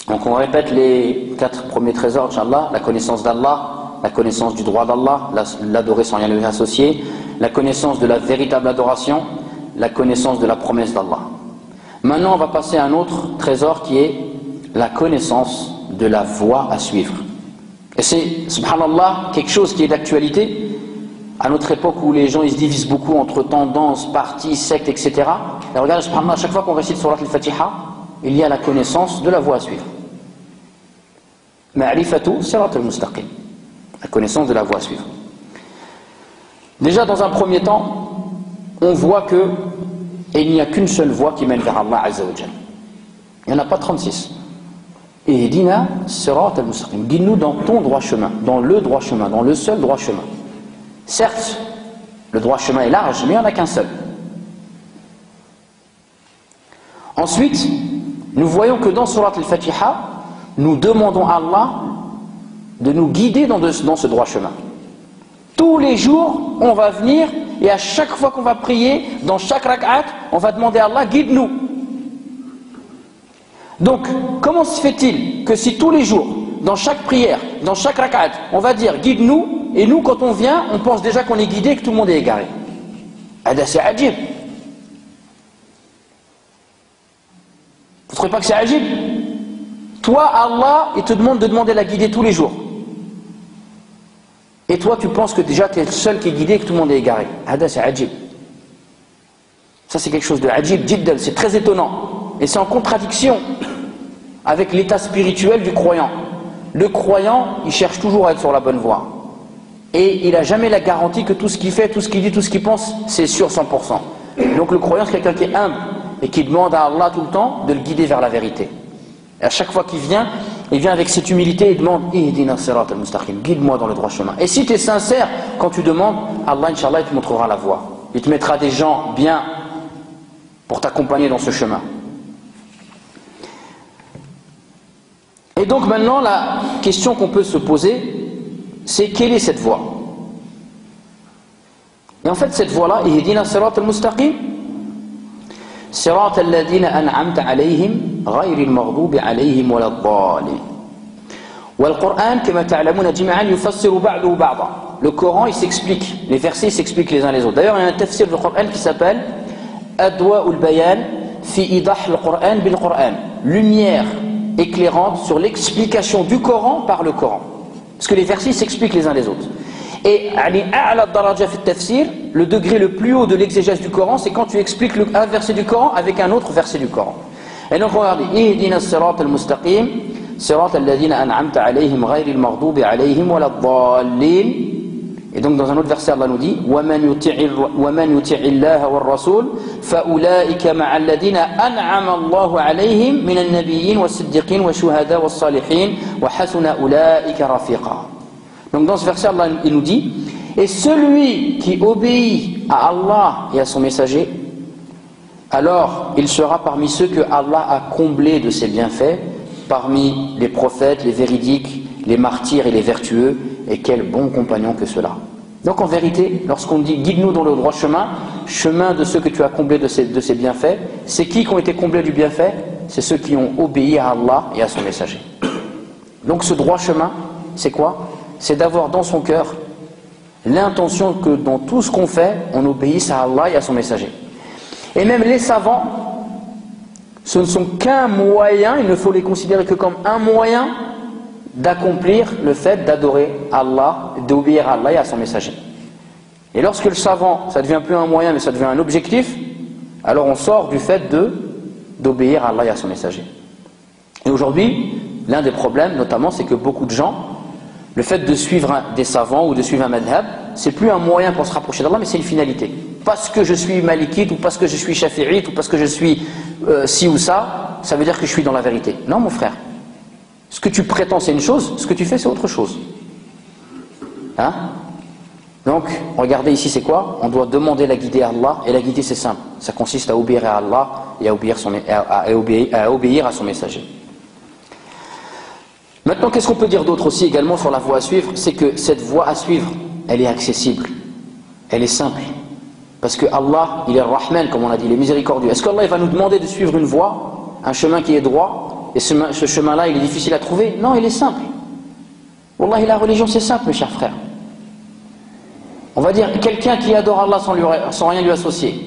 Donc on répète les 4 premiers trésors, Inch'Allah, la connaissance d'Allah, la connaissance du droit d'Allah, l'adorer sans rien lui associer, la connaissance de la véritable adoration, la connaissance de la promesse d'Allah. Maintenant on va passer à un autre trésor qui est la connaissance de la voie à suivre. Et c'est, subhanallah, quelque chose qui est d'actualité, à notre époque où les gens ils se divisent beaucoup entre tendances, partis, sectes, etc. Et regardez, subhanallah, à chaque fois qu'on récite surat al-Fatiha, il y a la connaissance de la voie à suivre. Ma'rifatu sirat al-mustaqim. La connaissance de la voie à suivre. Déjà, dans un premier temps, on voit que il n'y a qu'une seule voie qui mène vers Allah Azza wa Jal. Il n'y en a pas 36. Et dina sirat al-mustaqim. Guide-nous dans ton droit chemin, dans le droit chemin, dans le seul droit chemin. Certes, le droit chemin est large, mais il n'y en a qu'un seul. Ensuite, nous voyons que dans surat al-Fatiha, nous demandons à Allah de nous guider dans ce droit chemin. Tous les jours, on va venir et à chaque fois qu'on va prier, dans chaque rak'at, on va demander à Allah, guide-nous. Donc, comment se fait-il que si tous les jours, dans chaque prière, dans chaque rak'at, on va dire guide-nous, et nous, quand on vient, on pense déjà qu'on est guidé et que tout le monde est égaré? C'est ajib. Vous ne trouvez pas que c'est ajib? Toi, Allah, il te demande de demander la guider tous les jours. Et toi, tu penses que déjà, tu es le seul qui est guidé et que tout le monde est égaré. Hada, c'est ajib. Ça, c'est quelque chose de ajib, jiddan, c'est très étonnant. Et c'est en contradiction avec l'état spirituel du croyant. Le croyant, il cherche toujours à être sur la bonne voie. Et il n'a jamais la garantie que tout ce qu'il fait, tout ce qu'il dit, tout ce qu'il pense, c'est sûr 100%. Donc le croyant, c'est quelqu'un qui est humble et qui demande à Allah tout le temps de le guider vers la vérité. Et à chaque fois qu'il vient, il vient avec cette humilité et demande Ihdina sirat al-mustaqim, guide-moi dans le droit chemin. Et si tu es sincère, quand tu demandes, Allah, Inch'Allah, il te montrera la voie. Il te mettra des gens bien pour t'accompagner dans ce chemin. Et donc maintenant, la question qu'on peut se poser, c'est quelle est cette voie? Et en fait, cette voie-là, Ihdina sirat al-mustaqim, sirat alladhina an'amta alayhim, ghayri al-maghdubi alayhim wa lad-dallin. والقرآن كما تعلمون جميعا يفسر بعضه بعضا. Le Coran, il s'explique, les versets s'expliquent les uns les autres. D'ailleurs, il y a un tafsir du Coran qui s'appelle Adwa'ul Bayan fi idah al-Qur'an bil Qur'an. Lumière éclairante sur l'explication du Coran par le Coran. Parce que les versets s'expliquent les uns les autres. Et le degré le plus haut de l'exégèse du Coran, c'est quand tu expliques un verset du Coran avec un autre verset du Coran. Et donc regardez, Ihdina sirat al-mustaqim, sirat alladhina an'amta alayhim ghayri al-maghdubi alayhim wa lad-dallin. Et donc dans un autre verset, Allah nous dit وَمَنْ يُطِعِ اللَّهَ وَالرَّسُولِ فَأُولَٰئِكَ مَعَ الَّذِينَ أَنْعَمَ اللَّهُ عَلَيْهِمْ مِنَ النَّبِيِّينَ وَالصِّدِّقِينَ وَالشُّهَدَاءِ وَالصَّالِحِينَ وَحَسُنَ أُولَٰئِكَ رَفِيقًا. Donc dans ce verset, Allah il nous dit et celui qui obéit à Allah et à son messager, alors il sera parmi ceux que Allah a comblés de ses bienfaits, parmi les prophètes, les véridiques, les martyrs et les vertueux. Et quel bon compagnon que cela. Donc en vérité, lorsqu'on dit guide-nous dans le droit chemin, chemin de ceux que tu as comblés de ces bienfaits, c'est qui ont été comblés du bienfait? C'est ceux qui ont obéi à Allah et à son messager. Donc ce droit chemin, c'est quoi? C'est d'avoir dans son cœur l'intention que dans tout ce qu'on fait, on obéisse à Allah et à son messager. Et même les savants, ce ne sont qu'un moyen, il ne faut les considérer que comme un moyen d'accomplir le fait d'adorer Allah, d'obéir à Allah et à son messager. Et lorsque le savant, ça devient plus un moyen mais ça devient un objectif, alors on sort du fait d'obéir à Allah et à son messager. Et aujourd'hui, l'un des problèmes notamment, c'est que beaucoup de gens, le fait de suivre des savants ou de suivre un madhab, c'est plus un moyen pour se rapprocher d'Allah, mais c'est une finalité. Parce que je suis malikite, ou parce que je suis shafi'ite, ou parce que je suis ci ou ça, ça veut dire que je suis dans la vérité. Non mon frère. Ce que tu prétends c'est une chose, ce que tu fais c'est autre chose. Hein? Donc, regardez ici c'est quoi? On doit demander la guidée à Allah, et la guidée c'est simple. Ça consiste à obéir à Allah et à obéir à son messager. Maintenant, qu'est-ce qu'on peut dire d'autre aussi également sur la voie à suivre? C'est que cette voie à suivre, elle est accessible, elle est simple. Parce que Allah, il est Rahman, comme on a dit, il est miséricordieux. Est-ce qu'Allah va nous demander de suivre une voie, un chemin qui est droit? Et ce chemin-là, il est difficile à trouver? Non, il est simple. Wallahi, la religion, c'est simple, mes chers frères. On va dire, quelqu'un qui adore Allah sans rien lui associer.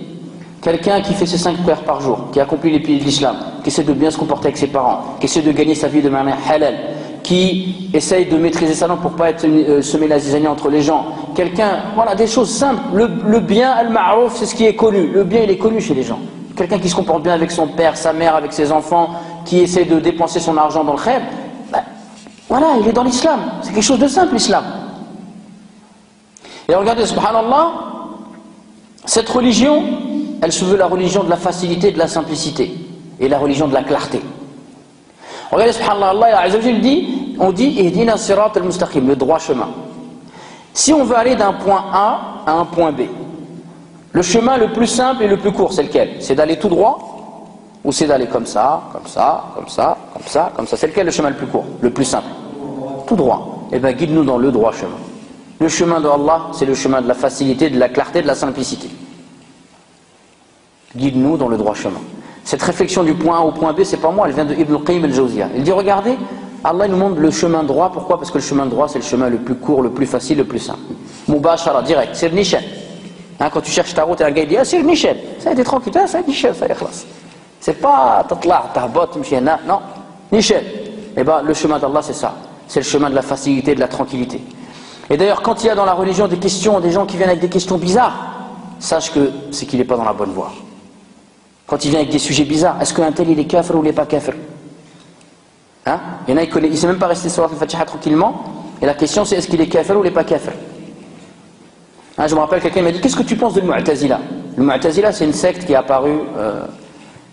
Quelqu'un qui fait ses 5 prières par jour, qui accomplit les piliers de l'islam, qui essaie de bien se comporter avec ses parents, qui essaie de gagner sa vie de manière halal, qui essaye de maîtriser sa langue pour ne pas semer la zizanie entre les gens. Quelqu'un, voilà, des choses simples. Le bien, al-ma'rouf, c'est ce qui est connu. Le bien, il est connu chez les gens. Quelqu'un qui se comporte bien avec son père, sa mère, avec ses enfants, qui essaie de dépenser son argent dans le khayr, ben, voilà, il est dans l'islam. C'est quelque chose de simple, l'islam. Et regardez, subhanallah, cette religion, elle se veut la religion de la facilité et de la simplicité, et la religion de la clarté. Regardez, subhanallah, Allah Azza wa Jalla dit, on dit, Ihdina sirat al-mustaqim, le droit chemin. Si on veut aller d'un point A à un point B, le chemin le plus simple et le plus court, c'est lequel? C'est d'aller tout droit? Ou c'est d'aller comme ça, comme ça, comme ça, comme ça, comme ça? C'est lequel le chemin le plus court, le plus simple? Tout droit. Eh bien, guide-nous dans le droit chemin. Le chemin de Allah, c'est le chemin de la facilité, de la clarté, de la simplicité. Guide-nous dans le droit chemin. Cette réflexion du point A au point B, c'est pas moi, elle vient de Ibn al-Qayyim al-Jawziyya. Il dit, regardez, Allah nous montre le chemin droit. Pourquoi? Parce que le chemin droit, c'est le chemin le plus court, le plus facile, le plus simple. Mubashara, direct, c'est le Nishan. Hein, quand tu cherches ta route et un gars il dit, ah, c'est le Nishan. Ça a été tranquille, c'est le Nishan, ça y est, classe. C'est pas tatla, tahbot, mchiena, non, Nishan. Eh bien, le chemin d'Allah, c'est ça. C'est le chemin de la facilité, de la tranquillité. Et d'ailleurs, quand il y a dans la religion des questions, des gens qui viennent avec des questions bizarres, sache que c'est qu'il n'est pas dans la bonne voie. Quand il vient avec des sujets bizarres, est-ce qu'un tel il est kafir ou il n'est pas kafir? Hein? Il y en a, il ne sait même pas rester sur la Fatiha tranquillement, et la question c'est est-ce qu'il est kafir ou il n'est pas kafir? Hein, je me rappelle, quelqu'un m'a dit qu'est-ce que tu penses de Mu'tazila? Le Mu'tazila, c'est une secte qui est apparue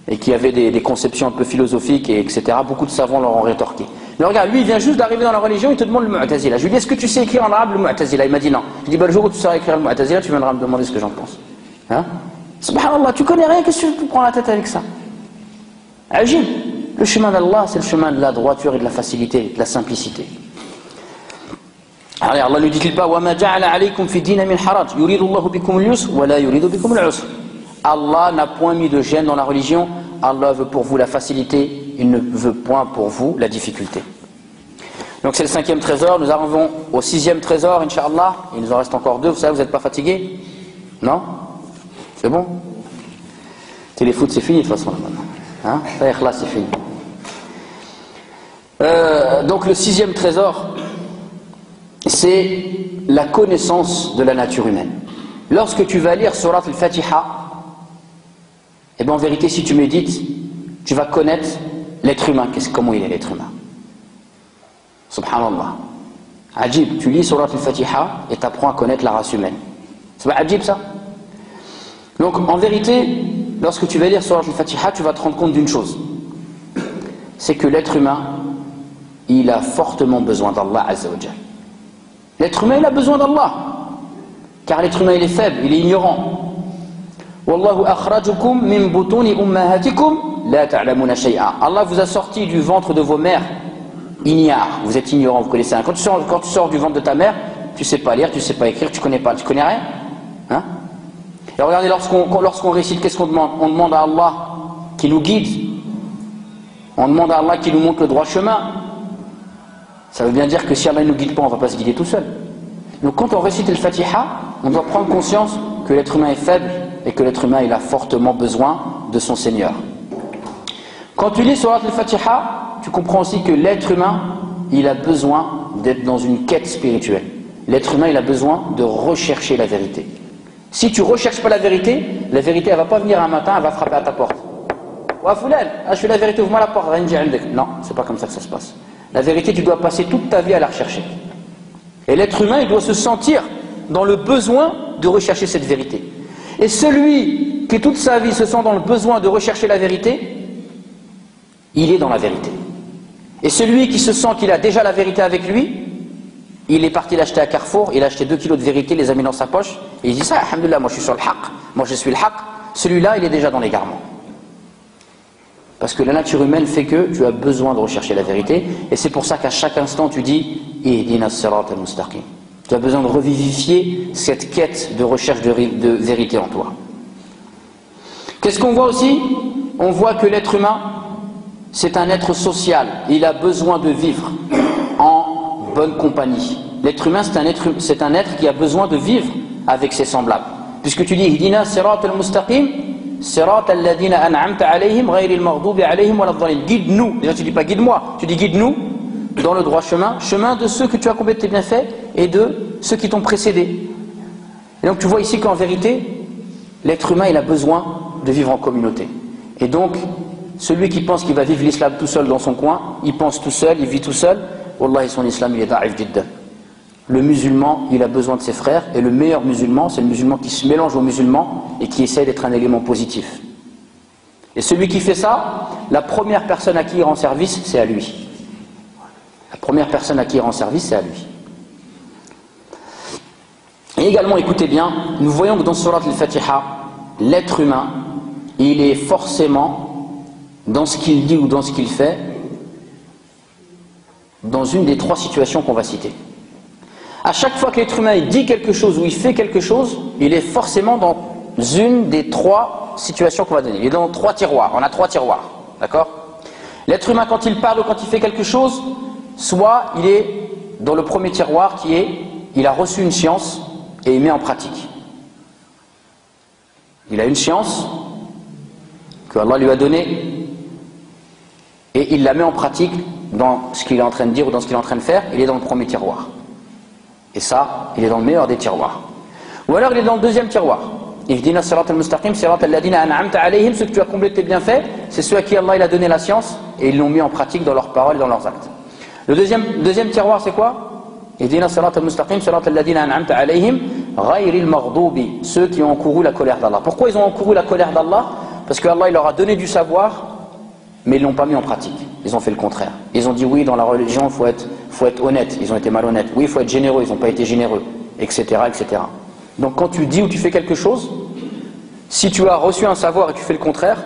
et qui avait des conceptions un peu philosophiques, et etc. Beaucoup de savants leur ont rétorqué. Mais regarde, lui il vient juste d'arriver dans la religion, il te demande le Mu'tazila. Je lui dis est-ce que tu sais écrire en arabe le Mu'tazila? Il m'a dit non. Je lui dis le jour où tu sauras écrire le Mu'tazila, tu viendras me demander ce que j'en pense. Hein? Subhanallah, tu connais rien, qu'est-ce que tu prends la tête avec ça? Ajib. Le chemin d'Allah, c'est le chemin de la droiture et de la facilité, de la simplicité. Alors Allah ne dit-il pas وَمَا جَعَلَ عَلَيْكُمْ فِي الدِّينِ مِنْ حَرَجٍ يُرِيدُ اللَّهُ بِكُمُ الْيُسْرَ وَلَا يُرِيدُ بِكُمُ الْعُسْرَ. Allah n'a point mis de gêne dans la religion. Allah veut pour vous la facilité, il ne veut point pour vous la difficulté. Donc c'est le 5e trésor. Nous arrivons au 6e trésor, Inch'Allah. Il nous en reste encore 2. Vous savez, vous n'êtes pas fatigués? Non? C'est bon? Téléfoot, c'est fini de toute façon maintenant. Hein? Là, c'est fini. Donc le 6e trésor, c'est la connaissance de la nature humaine. Lorsque tu vas lire Surat al-Fatiha, et bien en vérité, si tu médites, tu vas connaître l'être humain. Comment il est l'être humain? Subhanallah. Ajib, tu lis Surat al-Fatiha et tu apprends à connaître la race humaine. C'est pas ajib ça? Donc en vérité, lorsque tu vas lire Surat al-Fatiha, tu vas te rendre compte d'une chose. C'est que l'être humain, il a fortement besoin d'Allah Azza wa Jal. L'être humain, il a besoin d'Allah. Car l'être humain, il est faible, il est ignorant. Wallahu akhrajukum min butuni ummahatikum la ta'lamuna shay'a. Allah vous a sorti du ventre de vos mères ignares. Vous êtes ignorant, vous connaissez rien. Quand tu sors du ventre de ta mère, tu sais pas lire, tu sais pas écrire, tu connais rien. Hein? Et regardez, lorsqu'on récite, qu'est-ce qu'on demande? On demande à Allah qui nous guide. On demande à Allah qui nous montre le droit chemin. Ça veut bien dire que si Allah ne nous guide pas, on ne va pas se guider tout seul. Donc quand on récite le Fatiha, on doit prendre conscience que l'être humain est faible et que l'être humain il a fortement besoin de son Seigneur. Quand tu lis Surat al-Fatiha, tu comprends aussi que l'être humain il a besoin d'être dans une quête spirituelle. L'être humain il a besoin de rechercher la vérité. Si tu ne recherches pas la vérité elle ne va pas venir un matin, elle va frapper à ta porte. Wa fulan, je fais la vérité, ouvre-moi la porte. Non, c'est pas comme ça que ça se passe. La vérité, tu dois passer toute ta vie à la rechercher. Et l'être humain, il doit se sentir dans le besoin de rechercher cette vérité. Et celui qui toute sa vie se sent dans le besoin de rechercher la vérité, il est dans la vérité. Et celui qui se sent qu'il a déjà la vérité avec lui, il est parti l'acheter à Carrefour, il a acheté 2 kilos de vérité, les a mis dans sa poche, et il dit ça, alhamdoulilah, moi je suis sur le haqq, moi je suis le haqq. Celui-là, il est déjà dans l'égarement. Parce que la nature humaine fait que tu as besoin de rechercher la vérité, et c'est pour ça qu'à chaque instant tu dis Ihdina as-sirat al-mustaqim. Tu as besoin de revivifier cette quête de recherche de vérité en toi. Qu'est-ce qu'on voit aussi? On voit que l'être humain, c'est un être social. Il a besoin de vivre en bonne compagnie. L'être humain, c'est un être qui a besoin de vivre avec ses semblables. Puisque tu dis Ihdina as-sirat al-mustaqim, sirat alladhina an'amta alayhim ghayril maghdubi alayhim waladdallin. Guide-nous. Déjà tu dis pas guide-moi, tu dis guide-nous dans le droit chemin, chemin de ceux que tu as accomplis tes bienfaits et de ceux qui t'ont précédé. Et donc tu vois ici qu'en vérité, l'être humain il a besoin de vivre en communauté. Et donc, celui qui pense qu'il va vivre l'islam tout seul dans son coin, il pense tout seul, il vit tout seul, wallahi son islam il est da'if jiddan. Le musulman, il a besoin de ses frères, et le meilleur musulman, c'est le musulman qui se mélange aux musulmans et qui essaie d'être un élément positif. Et celui qui fait ça, la première personne à qui il rend service, c'est à lui. La première personne à qui il rend service, c'est à lui. Et également, écoutez bien, nous voyons que dans Surat al-Fatiha, l'être humain, il est forcément, dans ce qu'il dit ou dans ce qu'il fait, dans une des 3 situations qu'on va citer. À chaque fois que l'être humain il dit quelque chose ou il fait quelque chose, il est forcément dans une des 3 situations qu'on va donner. Il est dans 3 tiroirs, on a 3 tiroirs, d'accord? L'être humain quand il parle ou quand il fait quelque chose, soit il est dans le premier tiroir qui est, il a reçu une science et il met en pratique. Il a une science que Allah lui a donnée et il la met en pratique dans ce qu'il est en train de dire ou dans ce qu'il est en train de faire, il est dans le premier tiroir. Et ça, il est dans le meilleur des tiroirs. Ou alors il est dans le deuxième tiroir. Ihdina sirat al-mustaqim, sirat alladhina an'amta alayhim, ceux que tu as comblés de tes bienfaits, c'est ceux à qui Allah il a donné la science et ils l'ont mis en pratique dans leurs paroles et dans leurs actes. Le deuxième tiroir, c'est quoi? Ihdina sirat al-mustaqim, sirat alladhina an'amta alayhim, ghayril maghdubi, ceux qui ont encouru la colère d'Allah. Pourquoi ils ont encouru la colère d'Allah? Parce qu'Allah il leur a donné du savoir, mais ils ne l'ont pas mis en pratique. Ils ont fait le contraire. Ils ont dit oui, dans la religion, il faut être honnête. Ils ont été malhonnêtes. Oui, il faut être généreux. Ils n'ont pas été généreux, etc., etc. Donc quand tu dis ou tu fais quelque chose, si tu as reçu un savoir et tu fais le contraire,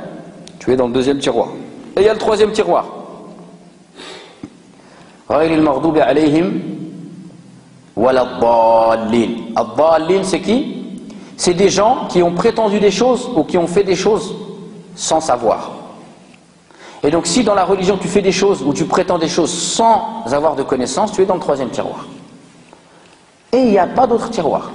tu es dans le deuxième tiroir. Et il y a le troisième tiroir. Ghayril maghdubi alayhim wala ddallin. Ad-dallin, c'est qui? C'est des gens qui ont prétendu des choses ou qui ont fait des choses sans savoir. Et donc si dans la religion tu fais des choses ou tu prétends des choses sans avoir de connaissance, tu es dans le troisième tiroir. Et il n'y a pas d'autre tiroir.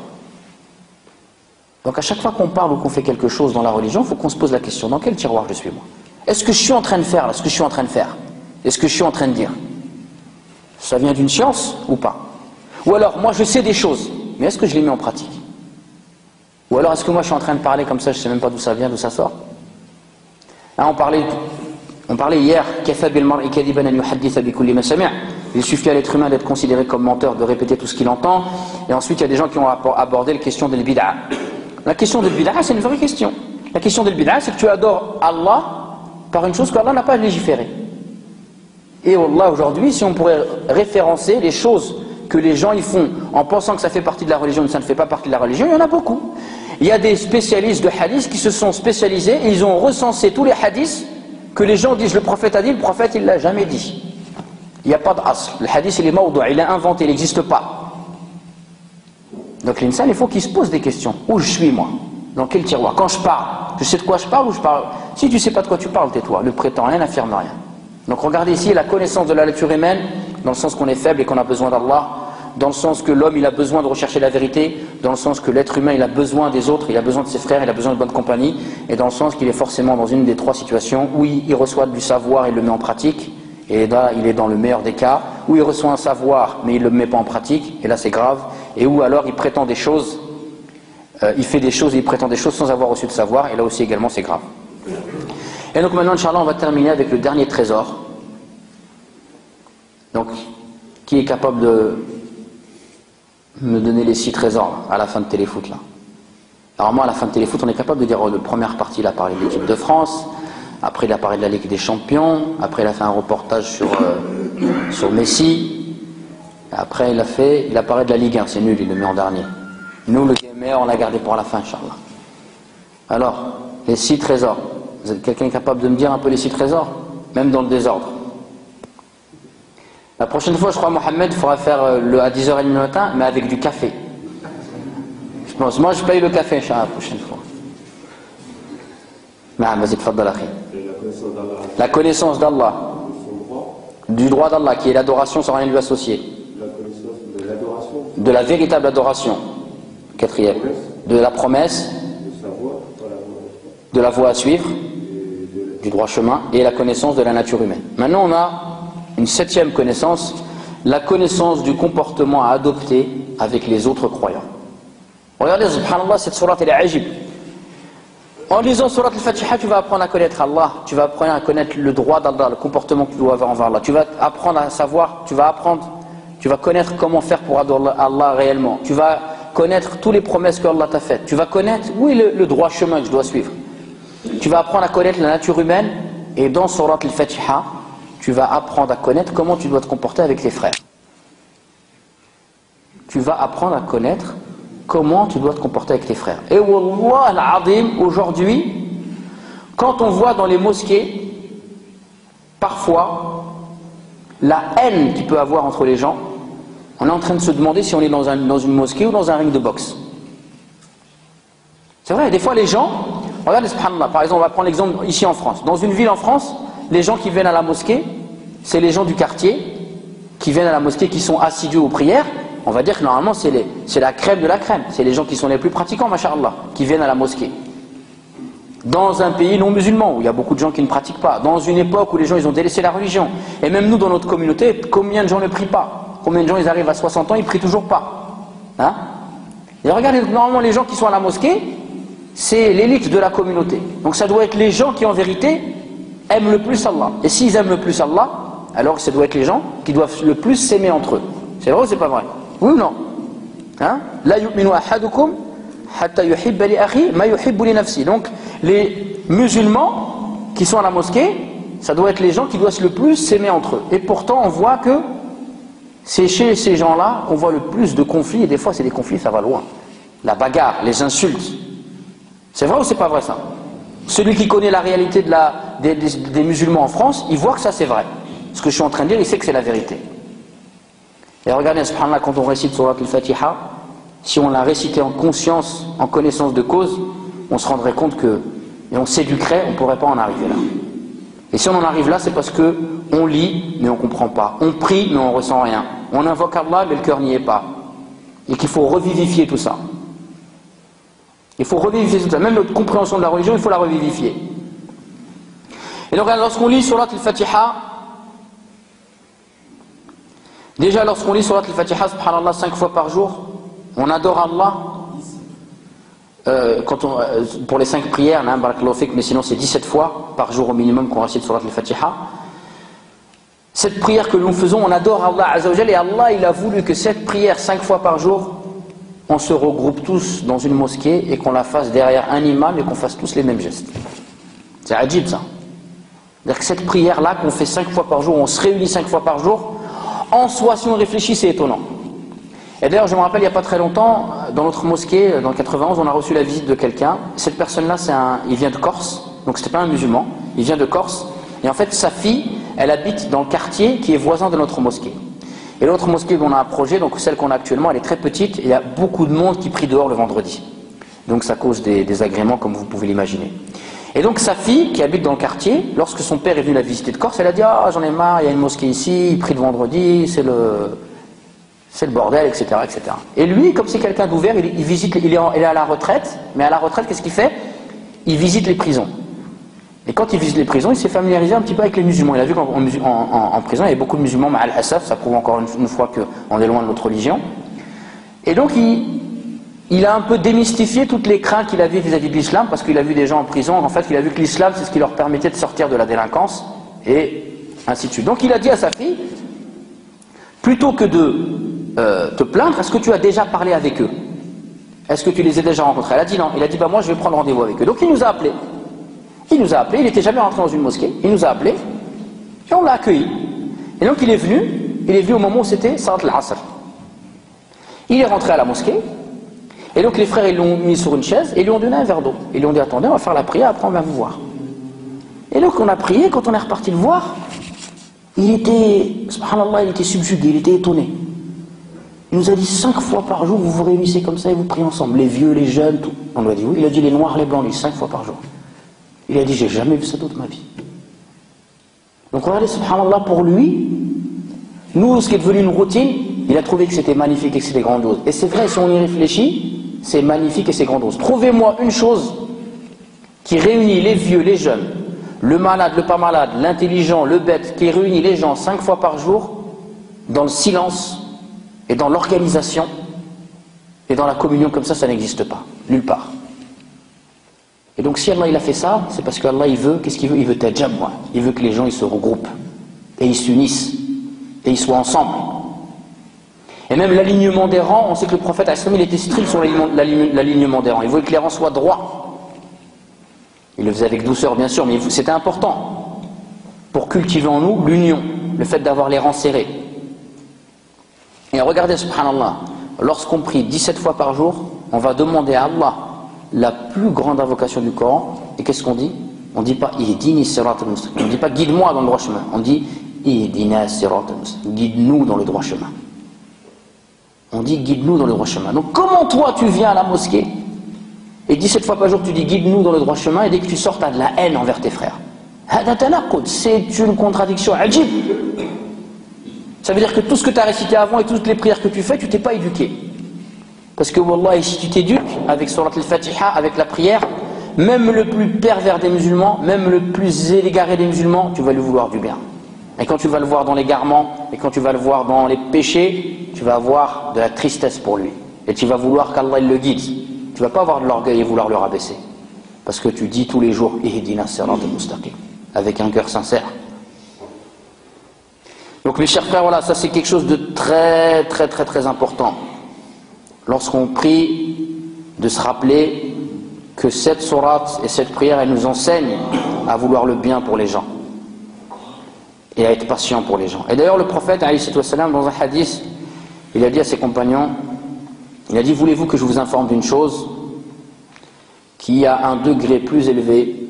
Donc à chaque fois qu'on parle ou qu'on fait quelque chose dans la religion, il faut qu'on se pose la question, dans quel tiroir je suis moi? Est-ce que je suis en train de faire là, ce que je suis en train de faire? Est-ce que je suis en train de dire? Ça vient d'une science ou pas? Ou alors moi je sais des choses, mais est-ce que je les mets en pratique? Ou alors est-ce que moi je suis en train de parler comme ça, je ne sais même pas d'où ça vient, d'où ça sort? Là, on parlait hier, il suffit à l'être humain d'être considéré comme menteur, de répéter tout ce qu'il entend. Et ensuite il y a des gens qui ont abordé la question de l'bid'a. La question de l'bid'a, c'est une vraie question. La question de l'bid'a, c'est que tu adores Allah par une chose qu'Allah n'a pas légiférée. Et Wallah, aujourd'hui, si on pourrait référencer les choses que les gens y font en pensant que ça fait partie de la religion, mais ça ne fait pas partie de la religion, il y en a beaucoup. Il y a des spécialistes de hadith qui se sont spécialisés et ils ont recensé tous les hadiths que les gens disent le prophète a dit, le prophète il l'a jamais dit. Il n'y a pas d'asl. Le hadith il est mawdu', il est inventé, il n'existe pas. Donc l'insan il faut qu'il se pose des questions. Où je suis moi? Dans quel tiroir? Quand je parle, je sais de quoi je parle ou je parle? Si tu ne sais pas de quoi tu parles, tais-toi. Ne prétends rien, n'affirme rien. Donc regardez ici la connaissance de la nature humaine, dans le sens qu'on est faible et qu'on a besoin d'Allah, dans le sens que l'homme il a besoin de rechercher la vérité, dans le sens que l'être humain il a besoin des autres, il a besoin de ses frères, il a besoin de bonne compagnie, et dans le sens qu'il est forcément dans une des trois situations où il reçoit du savoir et il le met en pratique, et là il est dans le meilleur des cas, où il reçoit un savoir mais il ne le met pas en pratique, et là c'est grave, et où alors il prétend des choses, il fait des choses et il prétend des choses sans avoir reçu de savoir, et là aussi également c'est grave. Et donc maintenant Inch'Allah on va terminer avec le dernier trésor. Donc qui est capable de me donner les 6 trésors à la fin de Téléfoot là? Alors moi à la fin de Téléfoot on est capable de dire la première partie il a parlé de l'équipe de France, après il a parlé de la Ligue des Champions, après il a fait un reportage sur Messi, après il a parlé de la Ligue 1, c'est nul, il le met en dernier. Nous le gamer on l'a gardé pour la fin Inch'Allah. Alors les 6 trésors, quelqu'un est capable de me dire un peu les 6 trésors? Même dans le désordre. La prochaine fois, je crois, Mohamed, il faudra faire le à 10h30 du matin, mais avec du café. Je pense, moi, je paye le café, Inch'Allah, la prochaine fois. Vas-y, tfaddal, akhi. La connaissance d'Allah. Du droit d'Allah, qui est l'adoration sans rien lui associer. La connaissance de l'adoration. De la véritable adoration. 4e. De la promesse. De la voie à suivre. Du droit chemin. Et la connaissance de la nature humaine. Maintenant, on a une 7e connaissance, la connaissance du comportement à adopter avec les autres croyants. Regardez, subhanallah, cette sourate elle est ajib. En lisant sourate al-Fatiha, tu vas apprendre à connaître Allah, tu vas apprendre à connaître le droit d'Allah, le comportement que tu dois avoir envers Allah. Tu vas apprendre à savoir, tu vas connaître comment faire pour adorer Allah réellement. Tu vas connaître toutes les promesses que Allah t'a faites. Tu vas connaître, oui, le droit chemin que je dois suivre. Tu vas apprendre à connaître la nature humaine et dans sourate al-Fatiha, tu vas apprendre à connaître comment tu dois te comporter avec tes frères. Tu vas apprendre à connaître comment tu dois te comporter avec tes frères. Et Wallah al-Azim, aujourd'hui, quand on voit dans les mosquées, parfois, la haine qu'il peut avoir entre les gens, on est en train de se demander si on est dans une mosquée ou dans un ring de boxe. C'est vrai, des fois les gens, regardez, subhanallah, par exemple, on va prendre l'exemple ici en France. Dans une ville en France, les gens qui viennent à la mosquée, c'est les gens du quartier qui viennent à la mosquée, qui sont assidus aux prières. On va dire que normalement c'est la crème de la crème. C'est les gens qui sont les plus pratiquants, masha'Allah, qui viennent à la mosquée. dans un pays non musulman où il y a beaucoup de gens qui ne pratiquent pas, dans une époque où les gens ils ont délaissé la religion, et même nous dans notre communauté, combien de gens ne prient pas? Combien de gens ils arrivent à 60 ans, ils prient toujours pas, hein? Et regardez, normalement les gens qui sont à la mosquée, c'est l'élite de la communauté. Donc ça doit être les gens qui en vérité aiment le plus Allah. Et s'ils aiment le plus Allah, alors ça doit être les gens qui doivent le plus s'aimer entre eux. C'est vrai ou c'est pas vrai? Oui ou non? Hein? La yu'minu ahadukum hatta yuhibba li akhi ma yuhibbu li nafsi. Donc les musulmans qui sont à la mosquée, ça doit être les gens qui doivent le plus s'aimer entre eux. Et pourtant on voit que c'est chez ces gens-là qu'on voit le plus de conflits, et des fois c'est des conflits, ça va loin. La bagarre, les insultes. C'est vrai ou c'est pas vrai ça? Celui qui connaît la réalité des musulmans en France, il voit que ça c'est vrai. Ce que je suis en train de dire, il sait que c'est la vérité. Et regardez, subhanallah, quand on récite Surat al-Fatiha, si on l'a récité en conscience, en connaissance de cause, on se rendrait compte que, et on s'éduquerait, on ne pourrait pas en arriver là. Et si on en arrive là, c'est parce que on lit, mais on ne comprend pas. On prie, mais on ne ressent rien. On invoque Allah, mais le cœur n'y est pas. Et qu'il faut revivifier tout ça. Il faut revivifier tout ça. Même notre compréhension de la religion, il faut la revivifier. Et donc, lorsqu'on lit Surat al-Fatiha, déjà lorsqu'on lit Surat al-Fatiha, subhanallah, 5 fois par jour, on adore Allah. Pour les 5 prières, mais sinon c'est 17 fois par jour au minimum qu'on récite Surat al-Fatiha. Cette prière que nous faisons, on adore Allah Azza wa Jalla, et Allah il a voulu que cette prière 5 fois par jour, on se regroupe tous dans une mosquée et qu'on la fasse derrière un imam et qu'on fasse tous les mêmes gestes. C'est adjib ça. C'est-à-dire que cette prière-là qu'on fait 5 fois par jour, on se réunit 5 fois par jour, en soi si on réfléchit c'est étonnant. Et d'ailleurs je me rappelle il n'y a pas très longtemps, dans notre mosquée, dans le 91, on a reçu la visite de quelqu'un. Cette personne-là, il vient de Corse, donc c'était pas un musulman, il vient de Corse, et en fait sa fille, elle habite dans le quartier qui est voisin de notre mosquée. Et l'autre mosquée dont on a un projet, donc celle qu'on a actuellement, elle est très petite, et il y a beaucoup de monde qui prie dehors le vendredi. Donc ça cause des désagréments comme vous pouvez l'imaginer. Et donc sa fille, qui habite dans le quartier, lorsque son père est venu la visiter de Corse, elle a dit « Ah, j'en ai marre, il y a une mosquée ici, il prie le vendredi, c'est le bordel, etc., etc. » Et lui, comme c'est quelqu'un d'ouvert, il est à la retraite, mais à la retraite, qu'est-ce qu'il fait? Il visite les prisons. Et quand il visite les prisons, il s'est familiarisé un petit peu avec les musulmans. Il a vu qu'en prison, il y avait beaucoup de musulmans, mais al-Asaf, ça prouve encore une fois qu'on est loin de notre religion. Et donc, il a un peu démystifié toutes les craintes qu'il avait vis-à-vis de l'islam, parce qu'il a vu des gens en prison, en fait, il a vu que l'islam, c'est ce qui leur permettait de sortir de la délinquance, et ainsi de suite. Donc, il a dit à sa fille, plutôt que de te plaindre, est-ce que tu as déjà parlé avec eux? Est-ce que tu les as déjà rencontrés? Elle a dit non. Il a dit, bah moi, je vais prendre rendez-vous avec eux. Donc, il nous a appelés. Il n'était jamais rentré dans une mosquée, il nous a appelés, et on l'a accueilli. Et donc il est venu au moment où c'était Salat al-Asr. Il est rentré à la mosquée, et donc les frères ils l'ont mis sur une chaise, et ils lui ont donné un verre d'eau. Ils lui ont dit, attendez, on va faire la prière, après on va vous voir. Et donc on a prié, quand on est reparti le voir, il était, subhanallah, il était subjugué, il était étonné. Il nous a dit 5 fois par jour, vous vous réunissez comme ça et vous priez ensemble, les vieux, les jeunes, tout. On lui a dit oui, il a dit les noirs, les blancs, il dit 5 fois par jour. Il a dit, j'ai jamais vu ça toute ma vie. Donc regardez, subhanallah, pour lui, nous, ce qui est devenu une routine, il a trouvé que c'était magnifique et que c'était grandiose. Et c'est vrai, si on y réfléchit, c'est magnifique et c'est grandiose. Trouvez-moi une chose qui réunit les vieux, les jeunes, le malade, le pas malade, l'intelligent, le bête, qui réunit les gens 5 fois par jour, dans le silence, et dans l'organisation, et dans la communion comme ça n'existe pas, nulle part. Et donc si Allah il a fait ça, c'est parce qu'Allah il veut, qu'est-ce qu'il veut? Il veut tajamwa, il veut que les gens ils se regroupent, et ils s'unissent, et ils soient ensemble. Et même l'alignement des rangs, on sait que le prophète il était strict sur l'alignement des rangs, il voulait que les rangs soient droits. Il le faisait avec douceur bien sûr, mais c'était important, pour cultiver en nous l'union, le fait d'avoir les rangs serrés. Et regardez subhanallah, lorsqu'on prie 17 fois par jour, on va demander à Allah la plus grande invocation du Coran, et qu'est-ce qu'on dit? On ne dit pas ihdini siratal mustaqim, on ne dit pas guide-moi dans le droit chemin, on dit ihdina siratal mustaqim, guide-nous dans le droit chemin. On dit guide-nous dans le droit chemin. Donc comment toi tu viens à la mosquée et 17 fois par jour tu dis guide-nous dans le droit chemin, et dès que tu sors tu as de la haine envers tes frères? C'est une contradiction ajib. Ça veut dire que tout ce que tu as récité avant et toutes les prières que tu fais, tu t'es pas éduqué. Parce que Wallah, si tu t'éduques avec Surat al-Fatiha, avec la prière, même le plus pervers des musulmans, même le plus égaré des musulmans, tu vas lui vouloir du bien. Et quand tu vas le voir dans l'égarement, et quand tu vas le voir dans les péchés, tu vas avoir de la tristesse pour lui. Et tu vas vouloir qu'Allah le guide. Tu ne vas pas avoir de l'orgueil et vouloir le rabaisser. Parce que tu dis tous les jours, Ihdina siratal mustaqim, avec un cœur sincère. Donc mes chers frères, voilà, ça c'est quelque chose de très important. Lorsqu'on prie, de se rappeler que cette sourate et cette prière, elle nous enseigne à vouloir le bien pour les gens. Et à être patient pour les gens. Et d'ailleurs le prophète, alayhi salam, dans un hadith, il a dit à ses compagnons, il a dit, voulez-vous que je vous informe d'une chose qui a un degré plus élevé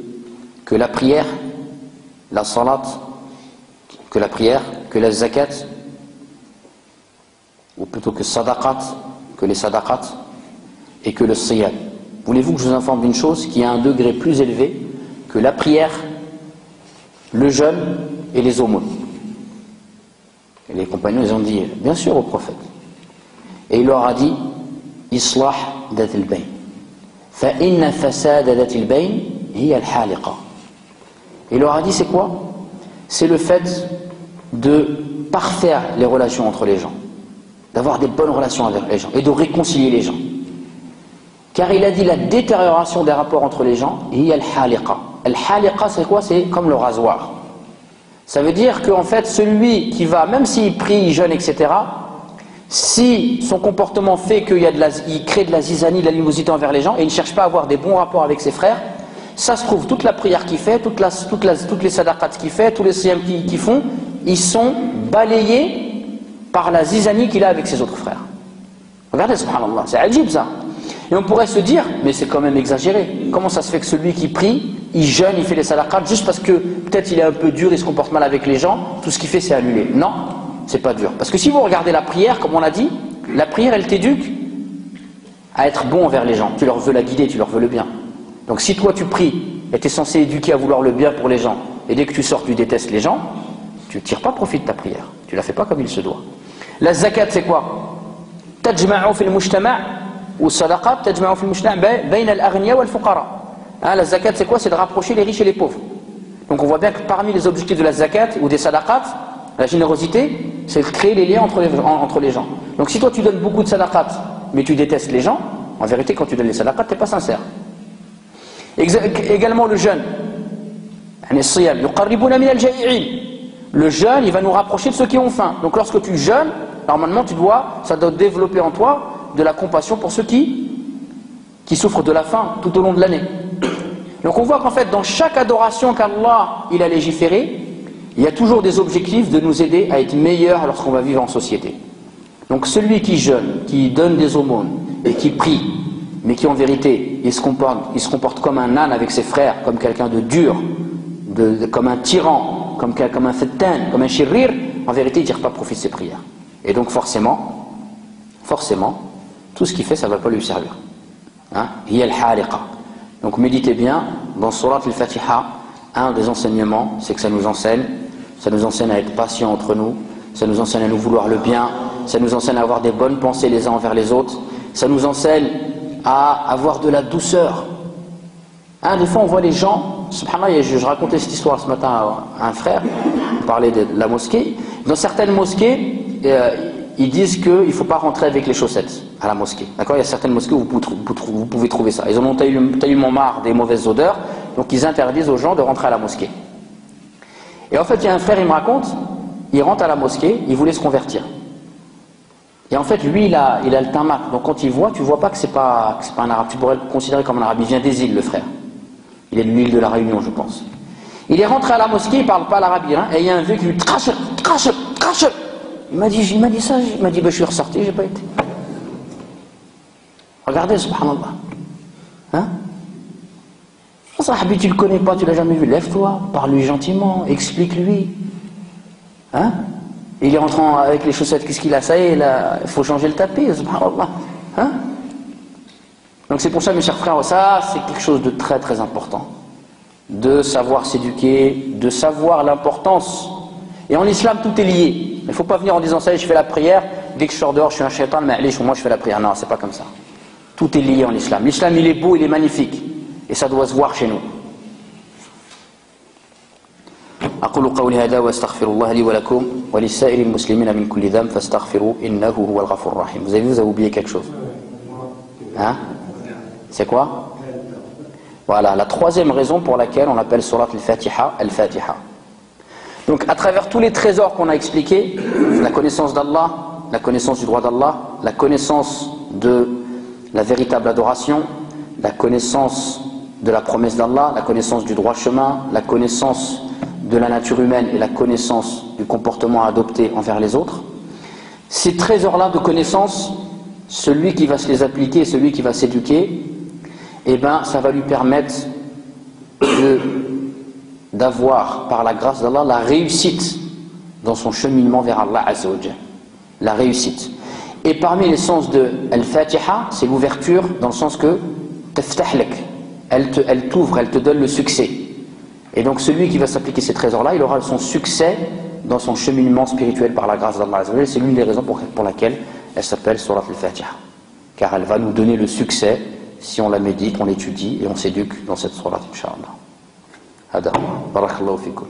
que la prière, la salat, que la prière, que la zakat, ou plutôt que sadaqat, que les sadaqat, et que le siyam. Voulez-vous que je vous informe d'une chose qui a un degré plus élevé que la prière, le jeûne et les aumônes? Et les compagnons, ils ont dit, bien sûr au prophète. Et il leur a dit, Islah dat al-bayn. Fa inna fasada dat al-bayn hiya al-haliqa. Et il leur a dit, c'est quoi? C'est le fait de parfaire les relations entre les gens, d'avoir des bonnes relations avec les gens et de réconcilier les gens. Car il a dit la détérioration des rapports entre les gens, hiya al-haliqa. Al-haliqa, c'est quoi? C'est comme le rasoir. Ça veut dire qu'en fait, celui qui va, même s'il prie, il jeûne, etc., si son comportement fait qu'il crée de la zizanie, de la animosité envers les gens, et il ne cherche pas à avoir des bons rapports avec ses frères, ça se trouve, toute la prière qu'il fait, toutes les sadaqats qu'il fait, tous les siyam qu'ils font, ils sont balayés par la zizanie qu'il a avec ses autres frères. Regardez, subhanallah, c'est ajib ça. Et on pourrait se dire, mais c'est quand même exagéré. Comment ça se fait que celui qui prie, il jeûne, il fait les sadaqat, juste parce que peut-être il est un peu dur, il se comporte mal avec les gens, tout ce qu'il fait c'est annulé. Non, c'est pas dur. Parce que si vous regardez la prière, comme on l'a dit, la prière elle t'éduque à être bon envers les gens. Tu leur veux la guider, tu leur veux le bien. Donc si toi tu pries, et tu es censé éduquer à vouloir le bien pour les gens, et dès que tu sors tu détestes les gens, tu ne tires pas profit de ta prière. Tu la fais pas comme il se doit. La zakat c'est quoi? Tajma'u fil mujtama' ou sadaqat tajma'u fil mujtama' bayna al-aghniya wal fuqara. La zakat c'est quoi? C'est de rapprocher les riches et les pauvres. Donc on voit bien que parmi les objectifs de la zakat ou des sadaqat, la générosité, c'est de créer les liens entre les gens. Donc si toi tu donnes beaucoup de sadaqat, mais tu détestes les gens, en vérité quand tu donnes les sadaqat, tu n'es pas sincère. Également le jeûne. Le jeûne, il va nous rapprocher de ceux qui ont faim. Donc lorsque tu jeûnes, normalement ça doit développer en toi de la compassion pour ceux qui souffrent de la faim tout au long de l'année. Donc on voit qu'en fait dans chaque adoration qu'Allah il a légiféré, il y a toujours des objectifs de nous aider à être meilleurs lorsqu'on va vivre en société. Donc celui qui jeûne, qui donne des aumônes et qui prie, mais qui en vérité il se comporte comme un âne avec ses frères, comme quelqu'un de dur, comme un tyran, comme un fettan, comme un shirrir, en vérité il ne tire pas profit de ses prières. Et donc forcément, tout ce qu'il fait ça ne va pas lui servir. Hiya al-haliqa. Donc méditez bien, dans Surat al-Fatiha, un des enseignements, c'est que ça nous enseigne à être patient entre nous, ça nous enseigne à nous vouloir le bien, ça nous enseigne à avoir des bonnes pensées les uns envers les autres, ça nous enseigne à avoir de la douceur. Des fois on voit les gens, subhanallah, je racontais cette histoire ce matin à un frère, on parlait de la mosquée, dans certaines mosquées, ils disent qu'il ne faut pas rentrer avec les chaussettes à la mosquée. D'accord? Il y a certaines mosquées où vous pouvez trouver ça. Ils en ont tellement marre des mauvaises odeurs, donc ils interdisent aux gens de rentrer à la mosquée. Et en fait, il y a un frère, il me raconte, il rentre à la mosquée, il voulait se convertir. Et en fait, lui, il a le tamak. Donc quand il voit, tu vois pas que c'est pas un arabe. Tu pourrais le considérer comme un arabe. Il vient des îles, le frère. Il est de l'île de la Réunion, je pense. Il est rentré à la mosquée, il parle pas l'arabe, et il y a un vieux qui lui trache. Il m'a dit ça, il m'a dit, je suis ressorti, j'ai pas été. Regardez, subhanallah. Sahabi, tu le connais pas, tu l'as jamais vu, lève-toi, parle-lui gentiment, explique-lui. Il est rentrant avec les chaussettes, qu'est-ce qu'il a? Ça y est, il faut changer le tapis, subhanallah. Donc c'est pour ça, mes chers frères, ça c'est quelque chose de très très important. De savoir s'éduquer, de savoir l'importance. Et en islam, tout est lié. Il ne faut pas venir en disant ça, je fais la prière, dès que je sors dehors, je suis un shaitan, mais allez, moi je fais la prière. Non, c'est pas comme ça. Tout est lié en islam. L'islam, il est beau, il est magnifique. Et ça doit se voir chez nous. أقول قولي هذا وأستغفر الله لي ولكم ولسائر المسلمين من كل ذنب فاستغفروا إنه هو الغفور الرحيم. Vous avez oublié quelque chose? Hein? C'est quoi? Voilà, la troisième raison pour laquelle on appelle Surat al-Fatiha Al-Fatiha. Donc à travers tous les trésors qu'on a expliqués, la connaissance d'Allah, la connaissance du droit d'Allah, la connaissance de la véritable adoration, la connaissance de la promesse d'Allah, la connaissance du droit chemin, la connaissance de la nature humaine et la connaissance du comportement à adopter envers les autres. Ces trésors-là de connaissances, celui qui va se les appliquer, celui qui va s'éduquer, eh ben, ça va lui permettre d'avoir, par la grâce d'Allah, la réussite dans son cheminement vers Allah Azza wa Jalla. La réussite. Et parmi les sens de Al-Fatiha, c'est l'ouverture dans le sens que elle t'ouvre, elle te donne le succès. Et donc celui qui va s'appliquer ces trésors-là, il aura son succès dans son cheminement spirituel par la grâce d'Allah Azza wa Jalla. C'est l'une des raisons pour laquelle elle s'appelle Surat Al-Fatiha. Car elle va nous donner le succès si on la médite, on l'étudie et on s'éduque dans cette surat, Inch'Allah. Hada, barakallahu fikum.